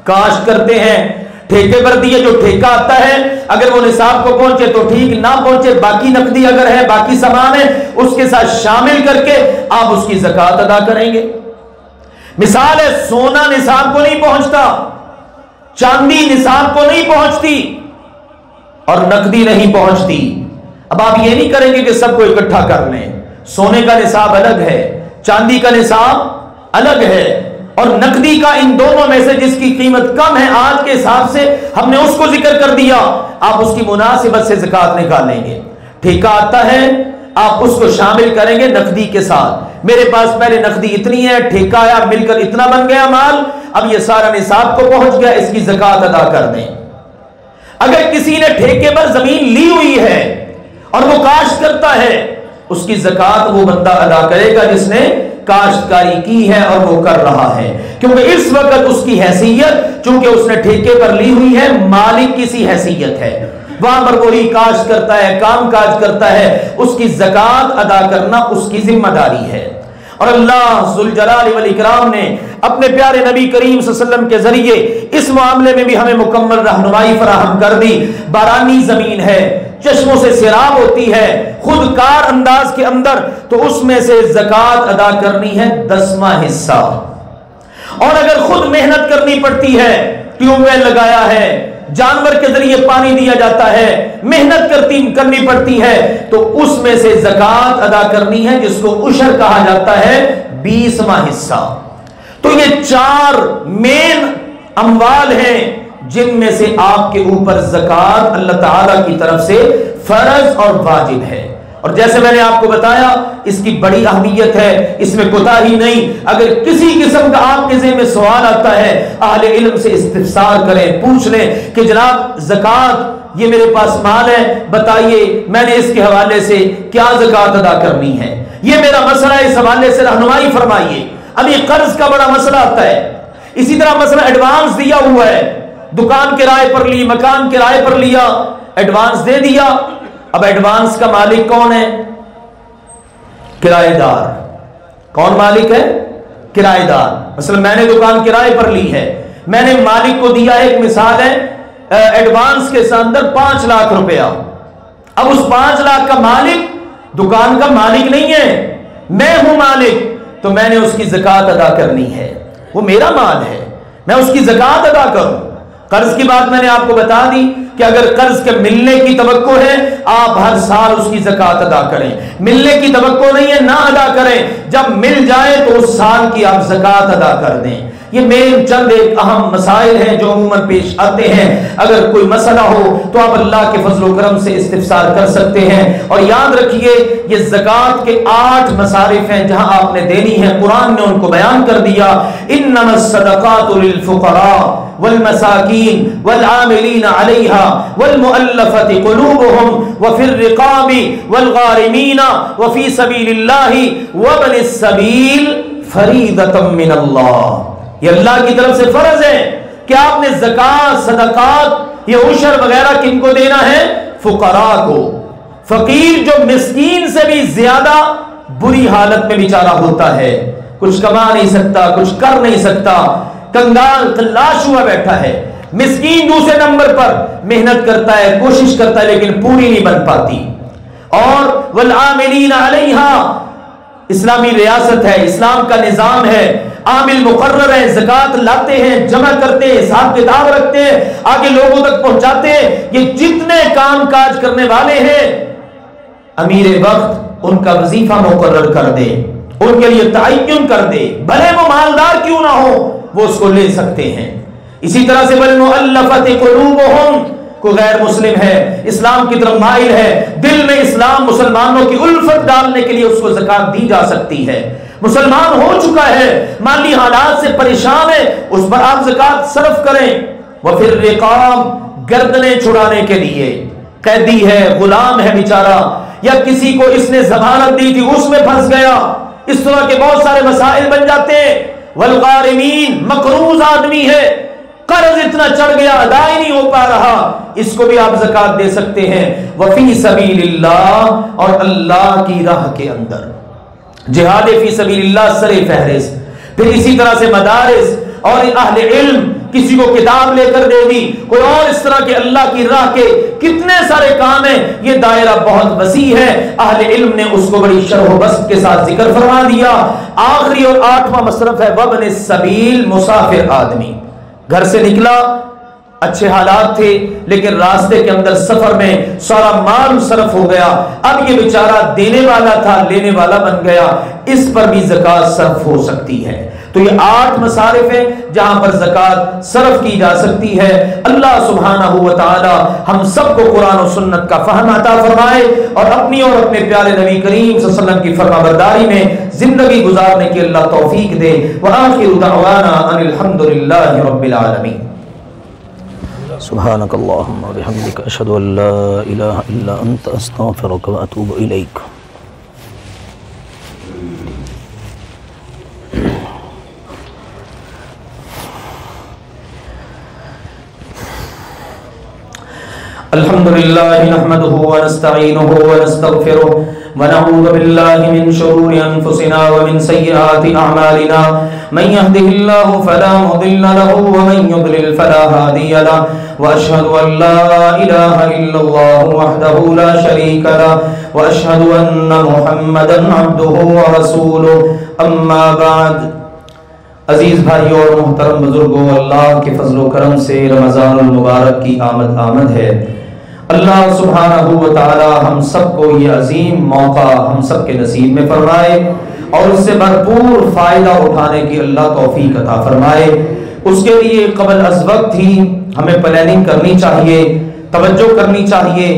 کاشت کرتے ہیں، ٹھیکے پر دی ہے، جو ٹھیکہ آتا ہے اگر وہ نصاب کو پہنچے تو ٹھیک، نہ پہنچے باقی نقدی اگر ہے، باقی سامان ہے، اس کے ساتھ شامل کر کے آپ اس کی زکات ادا کریں گے۔ مثال ہے سونا نصاب کو نہیں پہنچتا، چاندی نصاب کو نہیں پہنچتی اور نقدی نہیں پہنچتی۔ اب آپ یہ نہیں کریں گے کہ سب کو اکٹھا کر لیں، سونے کا نصاب الگ ہے، چاندی کا نصاب الگ ہے اور نقدی کا، ان دونوں میں سے جس کی قیمت کم ہے آج کے حساب سے ہم نے اس کو ذکر کر دیا، آپ اس کی مناسبت سے زکات نکالیں گے۔ ٹھیکہ آتا ہے آپ اس کو شامل کریں گے نقدی کے ساتھ، میرے پاس پہلے نقدی اتنی ہے، ٹھیکہ آیا مل کر اتنا بن گیا مال، اب یہ سارا نصاب کو پہنچ گیا، اس کی زکات ادا کر دیں۔ اگر کسی نے ٹھیکے پر زمین لی ہوئی ہے اور وہ کاشت کرتا ہے، اس کی زکات وہ بندہ ادا کرے گا جس نے کاشتکاری کی ہے اور وہ کر رہا ہے، کیونکہ اس وقت اس کی حیثیت چونکہ اس نے ٹھیکے پر لی ہوئی ہے، مالک کی سی حیثیت ہے، وہاں پر وہی کاشت کرتا ہے، کام کاج کرتا ہے، اس کی زکات ادا کرنا اس کی ذمہ داری ہے۔ اور اللہ ذوالجلال والاکرام نے اپنے پیارے نبی کریم صلی اللہ علیہ وسلم کے ذریعے اس معاملے میں بھی ہمیں مکمل رہنمائی فراہم کر دی۔ بارانی زمین ہے، چشموں سے سیراب ہوتی ہے، خود کار انداز کے اندر، تو اس میں سے زکات ادا کرنی ہے 10واں حصہ۔ اور اگر خود محنت کرنی پڑتی ہے، ٹیوب ویل لگایا ہے، جانور کے ذریعے پانی دیا جاتا ہے، محنت کرنی پڑتی ہے، تو اس میں سے زکات ادا کرنی ہے جس کو عشر کہا جاتا ہے، 20واں حصہ۔ تو یہ 4 مین اموال ہیں جن میں سے آپ کے اوپر زکات اللہ تعالی کی طرف سے فرض اور واجب ہے۔ اور جیسے میں نے آپ کو بتایا اس کی بڑی اہمیت ہے، اس میں کوتاہی نہیں۔ اگر کسی قسم کا آپ کے ذہن میں سوال آتا ہے، اہل علم سے استفسار کریں، پوچھ لیں کہ جناب زکات یہ میرے پاس مال ہے، بتائیے میں نے اس کے حوالے سے کیا زکات ادا کرنی ہے، یہ میرا مسئلہ ہے، اس حوالے سے رہنمائی فرمائیے۔ اب یہ قرض کا بڑا مسئلہ آتا ہے، اسی طرح مسئلہ ایڈوانس دیا ہوا ہے، دکان کرائے پر لی، مکان کرائے پر لیا، ایڈوانس دے دیا، اب ایڈوانس کا مالک کون ہے؟ کرایہ دار۔ کون مالک ہے؟ کرایہ دار. مثلا میں نے دکان کرائے پر لی ہے, میں نے مالک کو دیا ہے, ایک مثال ہے, ایڈوانس کے اندر 5 لاکھ روپیہ. اب اس 5 لاکھ کا مالک دکان کا مالک نہیں ہے, میں ہوں مالک, تو میں نے اس کی زکوٰۃ ادا کرنی ہے. وہ میرا مال ہے, میں اس کی زکوٰۃ ادا کروں. قرض کی بات میں نے آپ کو بتا دی کہ اگر قرض کے ملنے کی توقع ہے آپ ہر سال اس کی زکوٰۃ ادا کریں, ملنے کی توقع نہیں ہے نہ ادا کریں, جب مل جائے تو اس سال کی آپ زکوٰۃ ادا کر دیں. یہ مین چند ایک اہم مسائل ہیں جو عموماً پیش آتے ہیں. اگر کوئی مسئلہ ہو تو آپ اللہ کے فضل و کرم سے استفسار کر سکتے ہیں. اور یاد رکھیے یہ زکوٰۃ کے 8 مصارف ہیں جہاں آپ نے دینی ہے, قرآن نے ان کو بیان کر دیا. انما الصدقات للفقراء والمساکین والعاملین علیہا والمؤلفۃ قلوبہم وفی الرقاب والغارمین وفی سبیل اللہ وابن السبیل فریضۃ من اللہ. یہ اللہ کی طرف سے فرض ہے کہ آپ نے زکوٰۃ, صدقات, یہ عشر وغیرہ کن کو دینا ہے؟ فقراء کو. فقیر جو مسکین سے بھی زیادہ بری حالت میں بیچارہ ہوتا ہے, کچھ کما نہیں سکتا, کچھ کر نہیں سکتا, کنگال تلاش ہوا بیٹھا ہے. مسکین دوسرے نمبر پر محنت کرتا ہے, کوشش کرتا ہے, لیکن پوری نہیں بن پاتی. اور والعاملین علیہا, اسلامی ریاست ہے, اسلام کا نظام ہے, عامل مقرر ہے, زکوٰۃ لاتے ہیں, جمع کرتے ہیں, حساب کتاب رکھتے ہیں, آگے لوگوں تک پہنچاتے ہیں. یہ جتنے کام کاج کرنے والے ہیں امیر وقت ان کا وظیفہ مقرر کر دے, ان کے لیے تعین کر دے, بھلے وہ مالدار کیوں نہ ہو وہ اس کو لے سکتے ہیں. اسی طرح سے والمؤلفۃ قلوبہم, کوئی غیر مسلم ہے, اسلام کی طرف مائل ہے, دل میں اسلام مسلمانوں کی الفت ڈالنے کے لیے اس کو زکوٰۃ دی جا سکتی ہے. مسلمان ہو چکا ہے, مالی حالات سے پریشان ہے, اس پر آپ زکوٰۃ صرف کریں. وفی الرقاب, گردنیں چھڑانے کے لیے, قیدی ہے, غلام ہے بیچارہ, یا کسی کو اس نے ضمانت دی تھی اس میں پھنس گیا, اس طرح کے بہت سارے مسائل بن جاتے ہیں. والغارمین, مقروض آدمی ہے, قرض اتنا چڑھ گیا ادا ہی نہیں ہو پا رہا, اس کو بھی آپ زکوٰۃ دے سکتے ہیں. وفی سبیل اللہ, اور اللہ کی راہ کے اندر جہاد فی سبیل اللہ سر فہرست. پھر اسی طرح سے مدارس اور اہل علم, کسی کو کتاب لے کر دے دی, کوئی اور اس طرح کے اللہ کی راہ کے کتنے سارے کام ہیں. یہ دائرہ بہت وسیع ہے, اہل علم نے اس کو بڑی شرح و بسط کے ساتھ ذکر فرما دیا. آخری اور 8واں مصرف ہے وابن السبیل, مسافر آدمی, گھر سے نکلا, اچھے حالات تھے, لیکن راستے کے اندر سفر میں سارا مال صرف ہو گیا, اب یہ بیچارہ دینے والا تھا لینے والا بن گیا, اس پر بھی زکوٰۃ صرف ہو سکتی ہے. تو یہ 8 مصارف ہیں جہاں پر زکوٰۃ صرف کی جا سکتی ہے. اللہ سبحانہ و تعالی ہم سب کو قرآن و سنت کا فہم عطا فرمائے اور اپنی اور اپنے پیارے نبی کریم صلی اللہ علیہ وسلم کی فرما برداری میں زندگی گزارنے کی اللہ توفیق دے. وآخر دعوانا ان الحمد للہ رب العالمین. سبحانك اللهم وبحمدك أشهد أن لا إله إلا أنت أستغفرك وأتوب إليك. الحمد لله نحمده ونستعينه ونستغفره ونعوذ بالله من شرور أنفسنا ومن سيئات أعمالنا من يهده الله فلا مضل له ومن يضلل فلا هادي له وأشهد أن لا إله إلا الله وحده لا شريك له وأشهد أن محمدا عبده ورسوله أما بعد. عزیز بھائیوں اور محترم بزرگوں, اللہ کے فضل و کرم سے رمضان المبارک کی آمد ہے. اللہ سبحانہ و تعالی ہم سب کو یہ عظیم موقع ہم سب کے نصیب میں فرمائے اور اس سے بھرپور فائدہ اٹھانے کی اللہ توفیق عطا فرمائے. اس کے لیے قبل از وقت ہی ہمیں پلاننگ کرنی چاہیے, توجہ کرنی چاہیے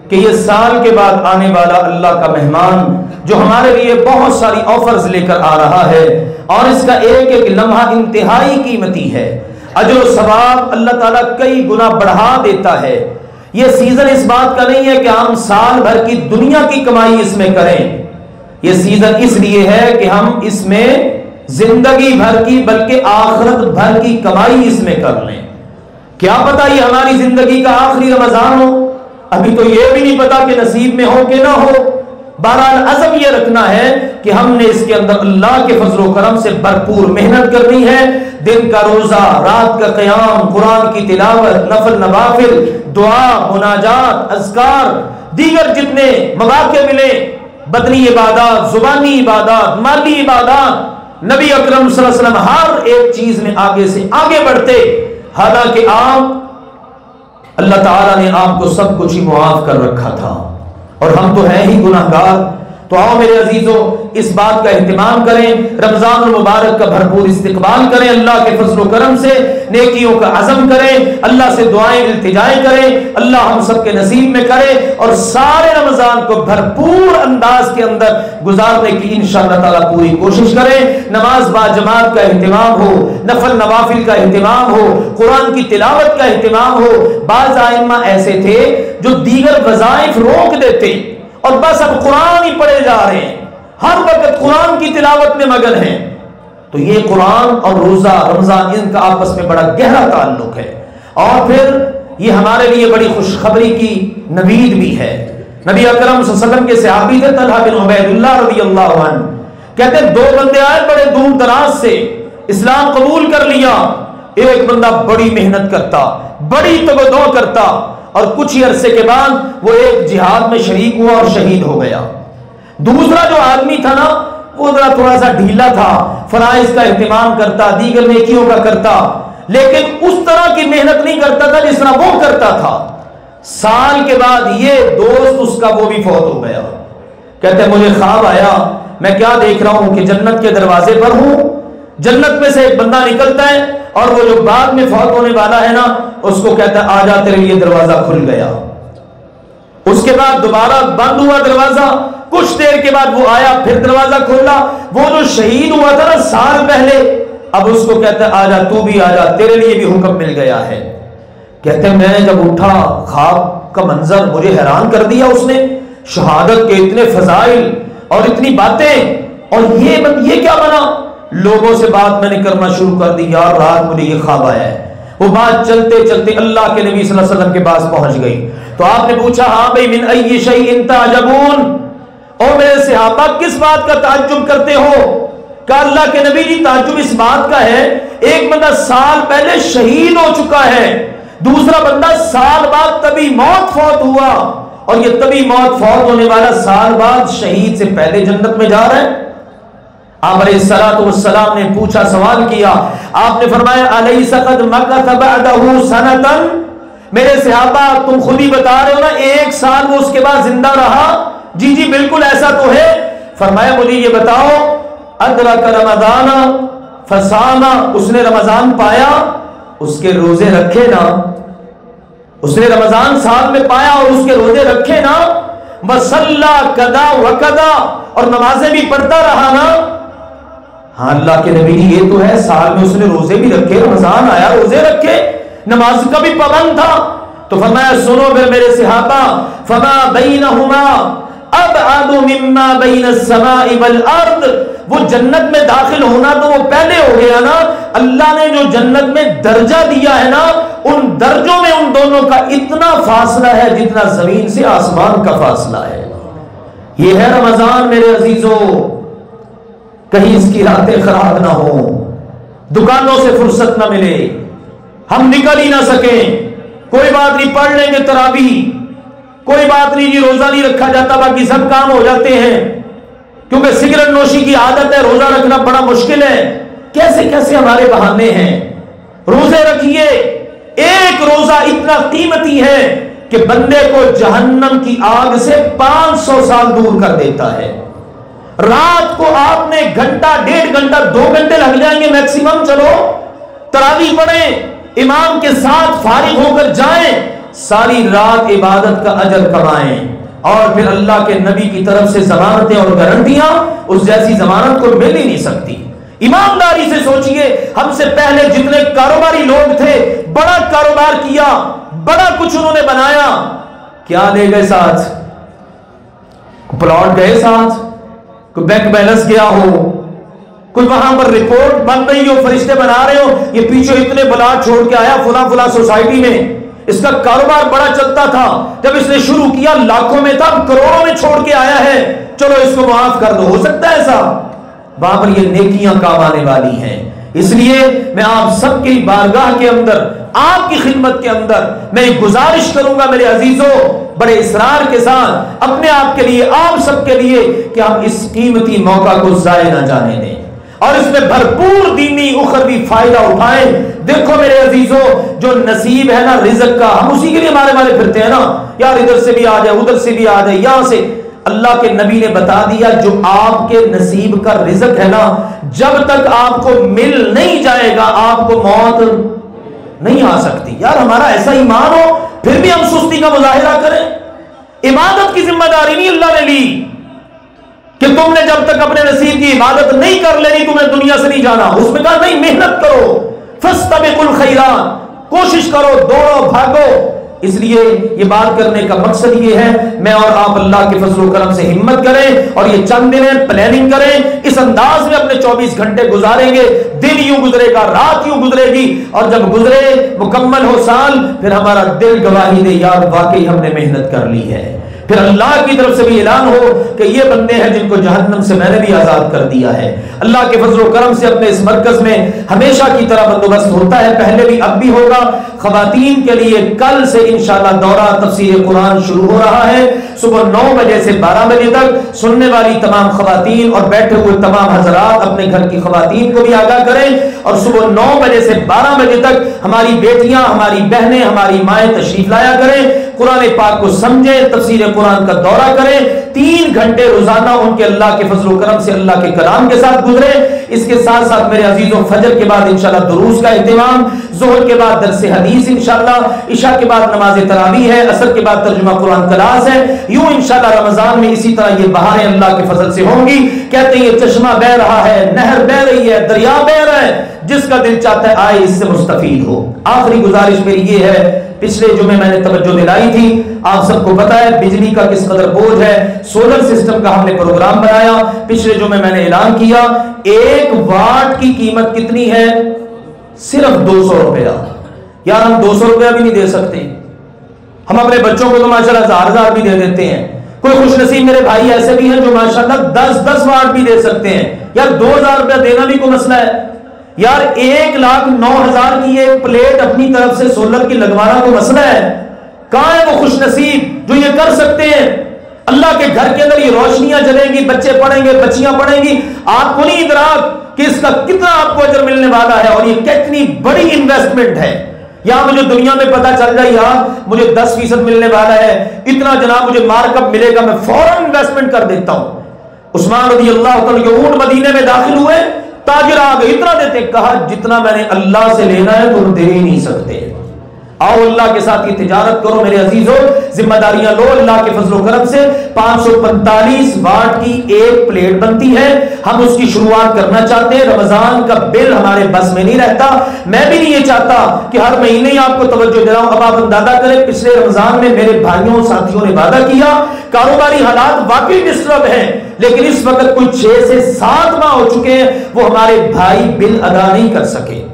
کہ یہ سال کے بعد آنے والا اللہ کا مہمان جو ہمارے لیے بہت ساری آفرز لے کر آ رہا ہے اور اس کا ایک ایک لمحہ انتہائی قیمتی ہے. اجر و ثواب اللہ تعالیٰ کئی گنا بڑھا دیتا ہے. یہ سیزن اس بات کا نہیں ہے کہ ہم سال بھر کی دنیا کی کمائی اس میں کریں, یہ سیزن اس لیے ہے کہ ہم اس میں زندگی بھر کی بلکہ آخرت بھر کی کمائی اس میں کر لیں. کیا پتا یہ ہماری زندگی کا آخری رمضان ہو, ابھی تو یہ بھی نہیں پتا کہ نصیب میں ہو کہ نہ ہو. بہرحال عزم یہ رکھنا ہے کہ ہم نے اس کے اندر اللہ کے فضل و کرم سے بھرپور محنت کرنی ہے. دن کا روزہ، رات کا قیام، قرآن کی تلاوت، نفل نوافل، دعا، مناجات، اذکار، دیگر جتنے مواقع ملے، بدنی عبادات، زبانی عبادات، مالی عبادات، نبی اکرم صلی اللہ علیہ وسلم ہر ایک چیز میں آگے سے آگے بڑھتے. حالانکہ آپ اللہ تعالیٰ نے آپ کو سب کچھ ہی معاف کر رکھا تھا اور ہم تو ہیں ہی گناہگار. تو آؤ میرے عزیزوں اس بات کا اہتمام کریں، رمضان المبارک کا بھرپور استقبال کریں، اللہ کے فضل و کرم سے نیکیوں کا عزم کریں، اللہ سے دعائیں التجائیں کریں، اللہ ہم سب کے نصیب میں کرے اور سارے رمضان کو بھرپور انداز کے اندر گزارنے کی انشاءاللہ تعالیٰ پوری کوشش کریں. نماز با جماعت کا اہتمام ہو، نفل نوافل کا اہتمام ہو، قرآن کی تلاوت کا اہتمام ہو. بعض ائمہ ایسے تھے جو دیگر وظائف روک دیتے اور بس اب قرآن ہی پڑھے جا رہے ہیں، ہر وقت قرآن کی تلاوت میں مگن ہیں. تو یہ قرآن اور روزہ رمضان ان کا آپس میں بڑا گہرا تعلق ہے. اور پھر یہ ہمارے لیے بڑی خوشخبری کی نوید بھی ہے. نبی اکرم صلی اللہ علیہ وسلم کے صحابی تھے طلحہ بن عبید اللہ رضی اللہ عنہ، کہتے ہیں 2 بندے آئے بڑے دور دراز سے، اسلام قبول کر لیا. ایک بندہ بڑی محنت کرتا، بڑی تگودو کرتا، اور کچھ ہی عرصے کے بعد وہ ایک جہاد میں شریک ہوا اور شہید ہو گیا. دوسرا جو آدمی تھا نا وہ تھوڑا سا ڈھیلا تھا، فرائض کا اہتمام کرتا، دیگر نیکیوں کا کرتا، لیکن اس طرح کی محنت نہیں کرتا تھا جس طرح وہ کرتا تھا. سال کے بعد یہ دوست اس کا وہ بھی فوت ہو گیا. کہتے ہیں مجھے خواب آیا، میں کیا دیکھ رہا ہوں کہ جنت کے دروازے پر ہوں، جنت میں سے ایک بندہ نکلتا ہے اور وہ جو بعد میں فوت ہونے والا ہے نا اس کو کہتا ہے آجا تیرے لیے دروازہ کھل گیا. اس کے بعد دوبارہ بند ہوا دروازہ، کچھ دیر کے بعد وہ آیا پھر دروازہ کھولا. وہ جو شہید ہوا تھا نا سال پہلے، اب اس کو کہتا ہے آجا تو بھی آجا، تیرے لیے بھی حکم مل گیا ہے. کہتے ہیں میں جب اٹھا خواب کا منظر مجھے حیران کر دیا. اس نے شہادت کے اتنے فضائل اور اتنی باتیں، اور یہ کیا بنا؟ لوگوں سے بات میں نے کرنا شروع کر دی، یار رات مجھے یہ خواب آیا ہے. وہ بات چلتے چلتے اللہ کے نبی صلی اللہ علیہ وسلم کے پاس پہنچ گئی. تو آپ نے پوچھا ہاں بھائی من ای شیء تعجبون، او میرے صحابہ کس بات کا تعجب کرتے ہو؟ کہ اللہ کے نبی جی تعجب اس بات کا ہے ایک بندہ سال پہلے شہید ہو چکا ہے، دوسرا بندہ سال بعد طبی موت فوت ہوا، اور یہ طبی موت فوت ہونے والا سال بعد شہید سے پہلے جنت میں جا رہا ہے. آپ علیہ الصلوۃ والسلام نے پوچھا، سوال کیا، آپ نے فرمایا الیس قد مکث بعدہ سنۃ، میرے صحابہ تم خود ہی بتا رہے ہو نا 1 سال وہ اس کے بعد زندہ رہا. جی جی بالکل ایسا تو ہے. فرمایا مجھے یہ بتاؤ، ادرک رمضان فصام، اس نے رمضان پایا، اس کے روزے رکھے نا، اس نے رمضان سال میں پایا اور اس کے روزے رکھے نا، وصلی کذا وکذا، اور نمازیں بھی پڑھتا رہا نا. ہاں اللہ کے نبی جی یہ تو ہے سال میں اس نے روزے بھی رکھے، رمضان آیا روزے رکھے، نماز کا بھی پابند تھا. تو فرمایا سنو پھر میرے صحابہ، فما بینہما ابعد مما بین السماء والارض، وہ جنت میں داخل ہونا تو وہ پہلے ہو گیا نا، اللہ نے جو جنت میں درجہ دیا ہے نا ان درجوں میں ان دونوں کا اتنا فاصلہ ہے جتنا زمین سے آسمان کا فاصلہ ہے. یہ ہے رمضان میرے عزیزوں. کہیں اس کی راتیں خراب نہ ہوں، دکانوں سے فرصت نہ ملے، ہم نکل ہی نہ سکیں. کوئی بات نہیں پڑھ لیں گے تراویح، کوئی بات نہیں جی روزہ نہیں رکھا جاتا باقی سب کام ہو جاتے ہیں، کیونکہ سگریٹ نوشی کی عادت ہے، روزہ رکھنا بڑا مشکل ہے. کیسے کیسے ہمارے بہانے ہیں. روزے رکھیے، ایک روزہ اتنا قیمتی ہے کہ بندے کو جہنم کی آگ سے 500 سال دور کر دیتا ہے. رات کو آپ نے گھنٹہ 1.5 گھنٹہ 2 گھنٹے لگ جائیں گے میکسیمم، چلو تراویح پڑھیں، امام کے ساتھ فارغ ہو کر جائیں، ساری رات عبادت کا اجر کمائیں، اور پھر اللہ کے نبی کی طرف سے ضمانتیں اور گارنٹیاں اس جیسی ضمانت کو مل ہی نہیں سکتی. ایمانداری سے سوچئے، ہم سے پہلے جتنے کاروباری لوگ تھے بڑا کاروبار کیا، بڑا کچھ انہوں نے بنایا، کیا لے گئے ساتھ؟ پلاٹ گئے ساتھ، کوئی بینک بیلنس گیا ہو، کوئی وہاں پر رپورٹ بن رہی ہو، فرشتے بنا رہے ہو، یہ پیچھے اتنے بلاٹ چھوڑ کے آیا فلاں فلاں سوسائٹی میں، اس کا کاروبار بڑا چلتا تھا، جب اس نے شروع کیا لاکھوں میں تھا، کروڑوں میں چھوڑ کے آیا ہے، چلو اس کو معاف کر دو، ہو سکتا ہے ایسا؟ وہاں پر یہ نیکیاں کام آنے والی ہیں۔ اس لیے میں آپ سب کی بارگاہ کے اندر، آپ کی خدمت کے اندر میں گزارش کروں گا میرے عزیزوں، بڑے اصرار کے ساتھ اپنے آپ کے لیے، آپ سب کے لیے، کہ ہم اس قیمتی موقع کو ضائع نہ جانے دیں اور اس میں بھرپور دینی اخروی فائدہ اٹھائیں۔ دیکھو میرے عزیزوں، جو نصیب ہے نا رزق کا، ہم اسی کے لیے مارے مارے پھرتے ہیں نا، یار ادھر سے بھی آ جائے، ادھر سے بھی آ جائے، یہاں سے۔ اللہ کے نبی نے بتا دیا جو آپ کے نصیب کا رزق ہے نا، جب تک آپ کو مل نہیں جائے گا آپ کو موت نہیں آ سکتی۔ یار ہمارا ایسا ایمان ہو پھر بھی ہم سستی کا مظاہرہ کریں۔ عبادت کی ذمہ داری نہیں اللہ نے لی کہ تم نے جب تک اپنے نصیب کی عبادت نہیں کر لینی تمہیں دنیا سے نہیں جانا، اس میں کہا نہیں، محنت کرو، فاستبقوا الخیرات، کوشش کرو، دوڑو، بھاگو۔ اس لیے یہ بات کرنے کا مقصد یہ ہے، میں اور آپ اللہ کے فضل و کرم سے ہمت کریں اور یہ چند دن پلاننگ کریں، اس انداز میں اپنے 24 گھنٹے گزاریں گے، دن یوں گزرے گا، رات یوں گزرے گی، اور جب گزرے مکمل ہو سال، پھر ہمارا دل گواہی دے یار واقعی ہم نے محنت کر لی ہے، پھر اللہ کی طرف سے بھی اعلان ہو کہ یہ بندے ہیں جن کو جہنم سے میں نے بھی آزاد کر دیا ہے۔ اللہ کے فضل و کرم سے اپنے اس مرکز میں ہمیشہ کی طرح بندوبست ہوتا ہے، پہلے بھی اب بھی ہوگا۔ خواتین کے لیے کل سے انشاءاللہ دورہ تفسیر قرآن شروع ہو رہا ہے، صبح 9 بجے سے 12 بجے تک۔ سننے والی تمام خواتین اور بیٹھے ہوئے تمام حضرات اپنے گھر کی خواتین کو بھی آگاہ کریں، اور صبح 9 بجے سے 12 بجے تک ہماری بیٹیاں، ہماری بہنیں، ہماری مائیں تشریف لایا کریں، قرآن پاک کو سمجھیں، تفسیر قرآن کا دورہ کریں، 3 گھنٹے روزانہ ان کے اللہ کے فضل و کرم سے اللہ کے کلام کے ساتھ گزرے۔ اس کے ساتھ ساتھ میرے عزیزوں فجر کے بعد انشاءاللہ دروس کا اہتمام، ظہر کے بعد درس حدیث انشاءاللہ، عشاء کے بعد نماز تراویح ہے، عصر کے بعد ترجمہ قرآن کلاس ہے۔ یوں انشاءاللہ رمضان میں اسی طرح یہ بہاریں اللہ کے فضل سے ہوں گی۔ کہتے ہیں یہ چشمہ بہ رہا ہے، نہر بہ رہی ہے، دریا بہ رہا ہے، جس کا دل چاہتا ہے آئے اس سے مستفید ہو۔ آخری گزارش میری یہ ہے، پچھلے جمعے میں نے توجہ دلائی تھی، آپ سب کو پتا ہے بجلی کا کس قدر بوجھ ہے، سولر سسٹم کا ہم نے پروگرام بنایا، پچھلے جمعے میں نے اعلان کیا 1 واٹ کی قیمت کتنی ہے؟ صرف 200 روپیہ۔ یار ہم 200 روپیہ بھی نہیں دے سکتے، ہم اپنے بچوں کو تو ماشاءاللہ 1000 بھی دے دیتے ہیں۔ کوئی خوش نصیب میرے بھائی ایسے بھی ہیں جو ماشاءاللہ 10 واٹ بھی دے سکتے ہیں، یار 2000 روپیہ دینا بھی کوئی مسئلہ ہے؟ یار 1,09,000 کی ایک پلیٹ اپنی طرف سے سولر کی لگوانا کوئی مسئلہ ہے؟ کہاں ہے وہ خوش نصیب جو یہ کر سکتے ہیں؟ اللہ کے گھر کے اندر یہ روشنیاں جلیں گی، بچے پڑھیں گے، بچیاں پڑھیں گی، آپ کو نہیں ادراک کہ اس کا کتنا آپ کو اجر ملنے والا ہے، اور یہ کتنی بڑی انویسٹمنٹ ہے۔ یا مجھے دنیا میں پتا چل جائے یار مجھے 10% ملنے والا ہے، اتنا جناب مجھے مارک اپ ملے گا، میں فوراً انویسٹمنٹ کر دیتا ہوں۔ عثمان رضی اللہ تعالیٰ کے اونٹ مدینے میں داخل ہوئے، تاجر آ گئے، اتنا دیتے، کہا جتنا میں نے اللہ سے لینا ہے تم دے ہی نہیں سکتے، آؤ اللہ کے ساتھ کی تجارت کرو۔ میرے عزیزوں ذمہ داریاں لو اللہ کے فضل و کرم سے۔ 545 واٹ کی ایک پلیٹ بنتی ہے، ہم اس کی شروعات کرنا چاہتے ہیں، رمضان کا بل ہمارے بس میں نہیں رہتا، میں بھی نہیں یہ چاہتا کہ ہر مہینے ہی آپ کو توجہ دلاؤں۔ اب آپ اندازہ کریں پچھلے رمضان میں میرے بھائیوں ساتھیوں نے وعدہ کیا، کاروباری حالات واقعی ڈسٹرب ہیں، لیکن اس وقت کوئی 6 سے 7 ماہ ہو چکے ہیں وہ ہمارے بھائی بل ادا نہیں کر سکے۔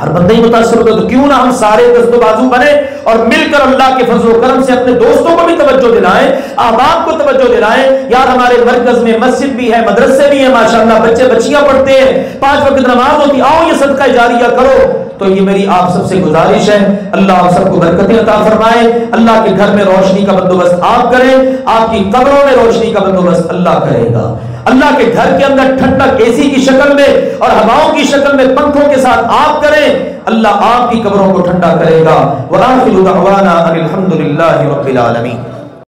ہر بندہ ہی متاثر ہوتا، تو کیوں نہ ہم سارے دست و بازو بنے اور مل کر اللہ کے فضل و کرم سے اپنے دوستوں کو بھی توجہ دلائیں، احباب کو توجہ دلائیں۔ یار ہمارے مرکز میں مسجد بھی ہے، مدرسے بھی ہیں، ماشاءاللہ بچے بچیاں پڑھتے ہیں، 5 وقت نماز ہوتی، آؤ یہ صدقہ جاریہ کرو۔ تو یہ میری آپ سب سے گزارش ہے، اللہ آپ سب کو برکتیں عطا فرمائے، اللہ کے گھر میں روشنی کا بندوبست آپ کریں، آپ کی قبروں میں روشنی کا بندوبست اللہ کرے گا، اللہ کے گھر کے اندر ٹھنڈک اے سی کی شکل میں اور ہواؤں کی شکل میں پنکھوں کے ساتھ آپ کریں، اللہ آپ کی قبروں کو ٹھنڈا کرے گا۔ وآخر دعوانا ان الحمد للہ رب العالمین۔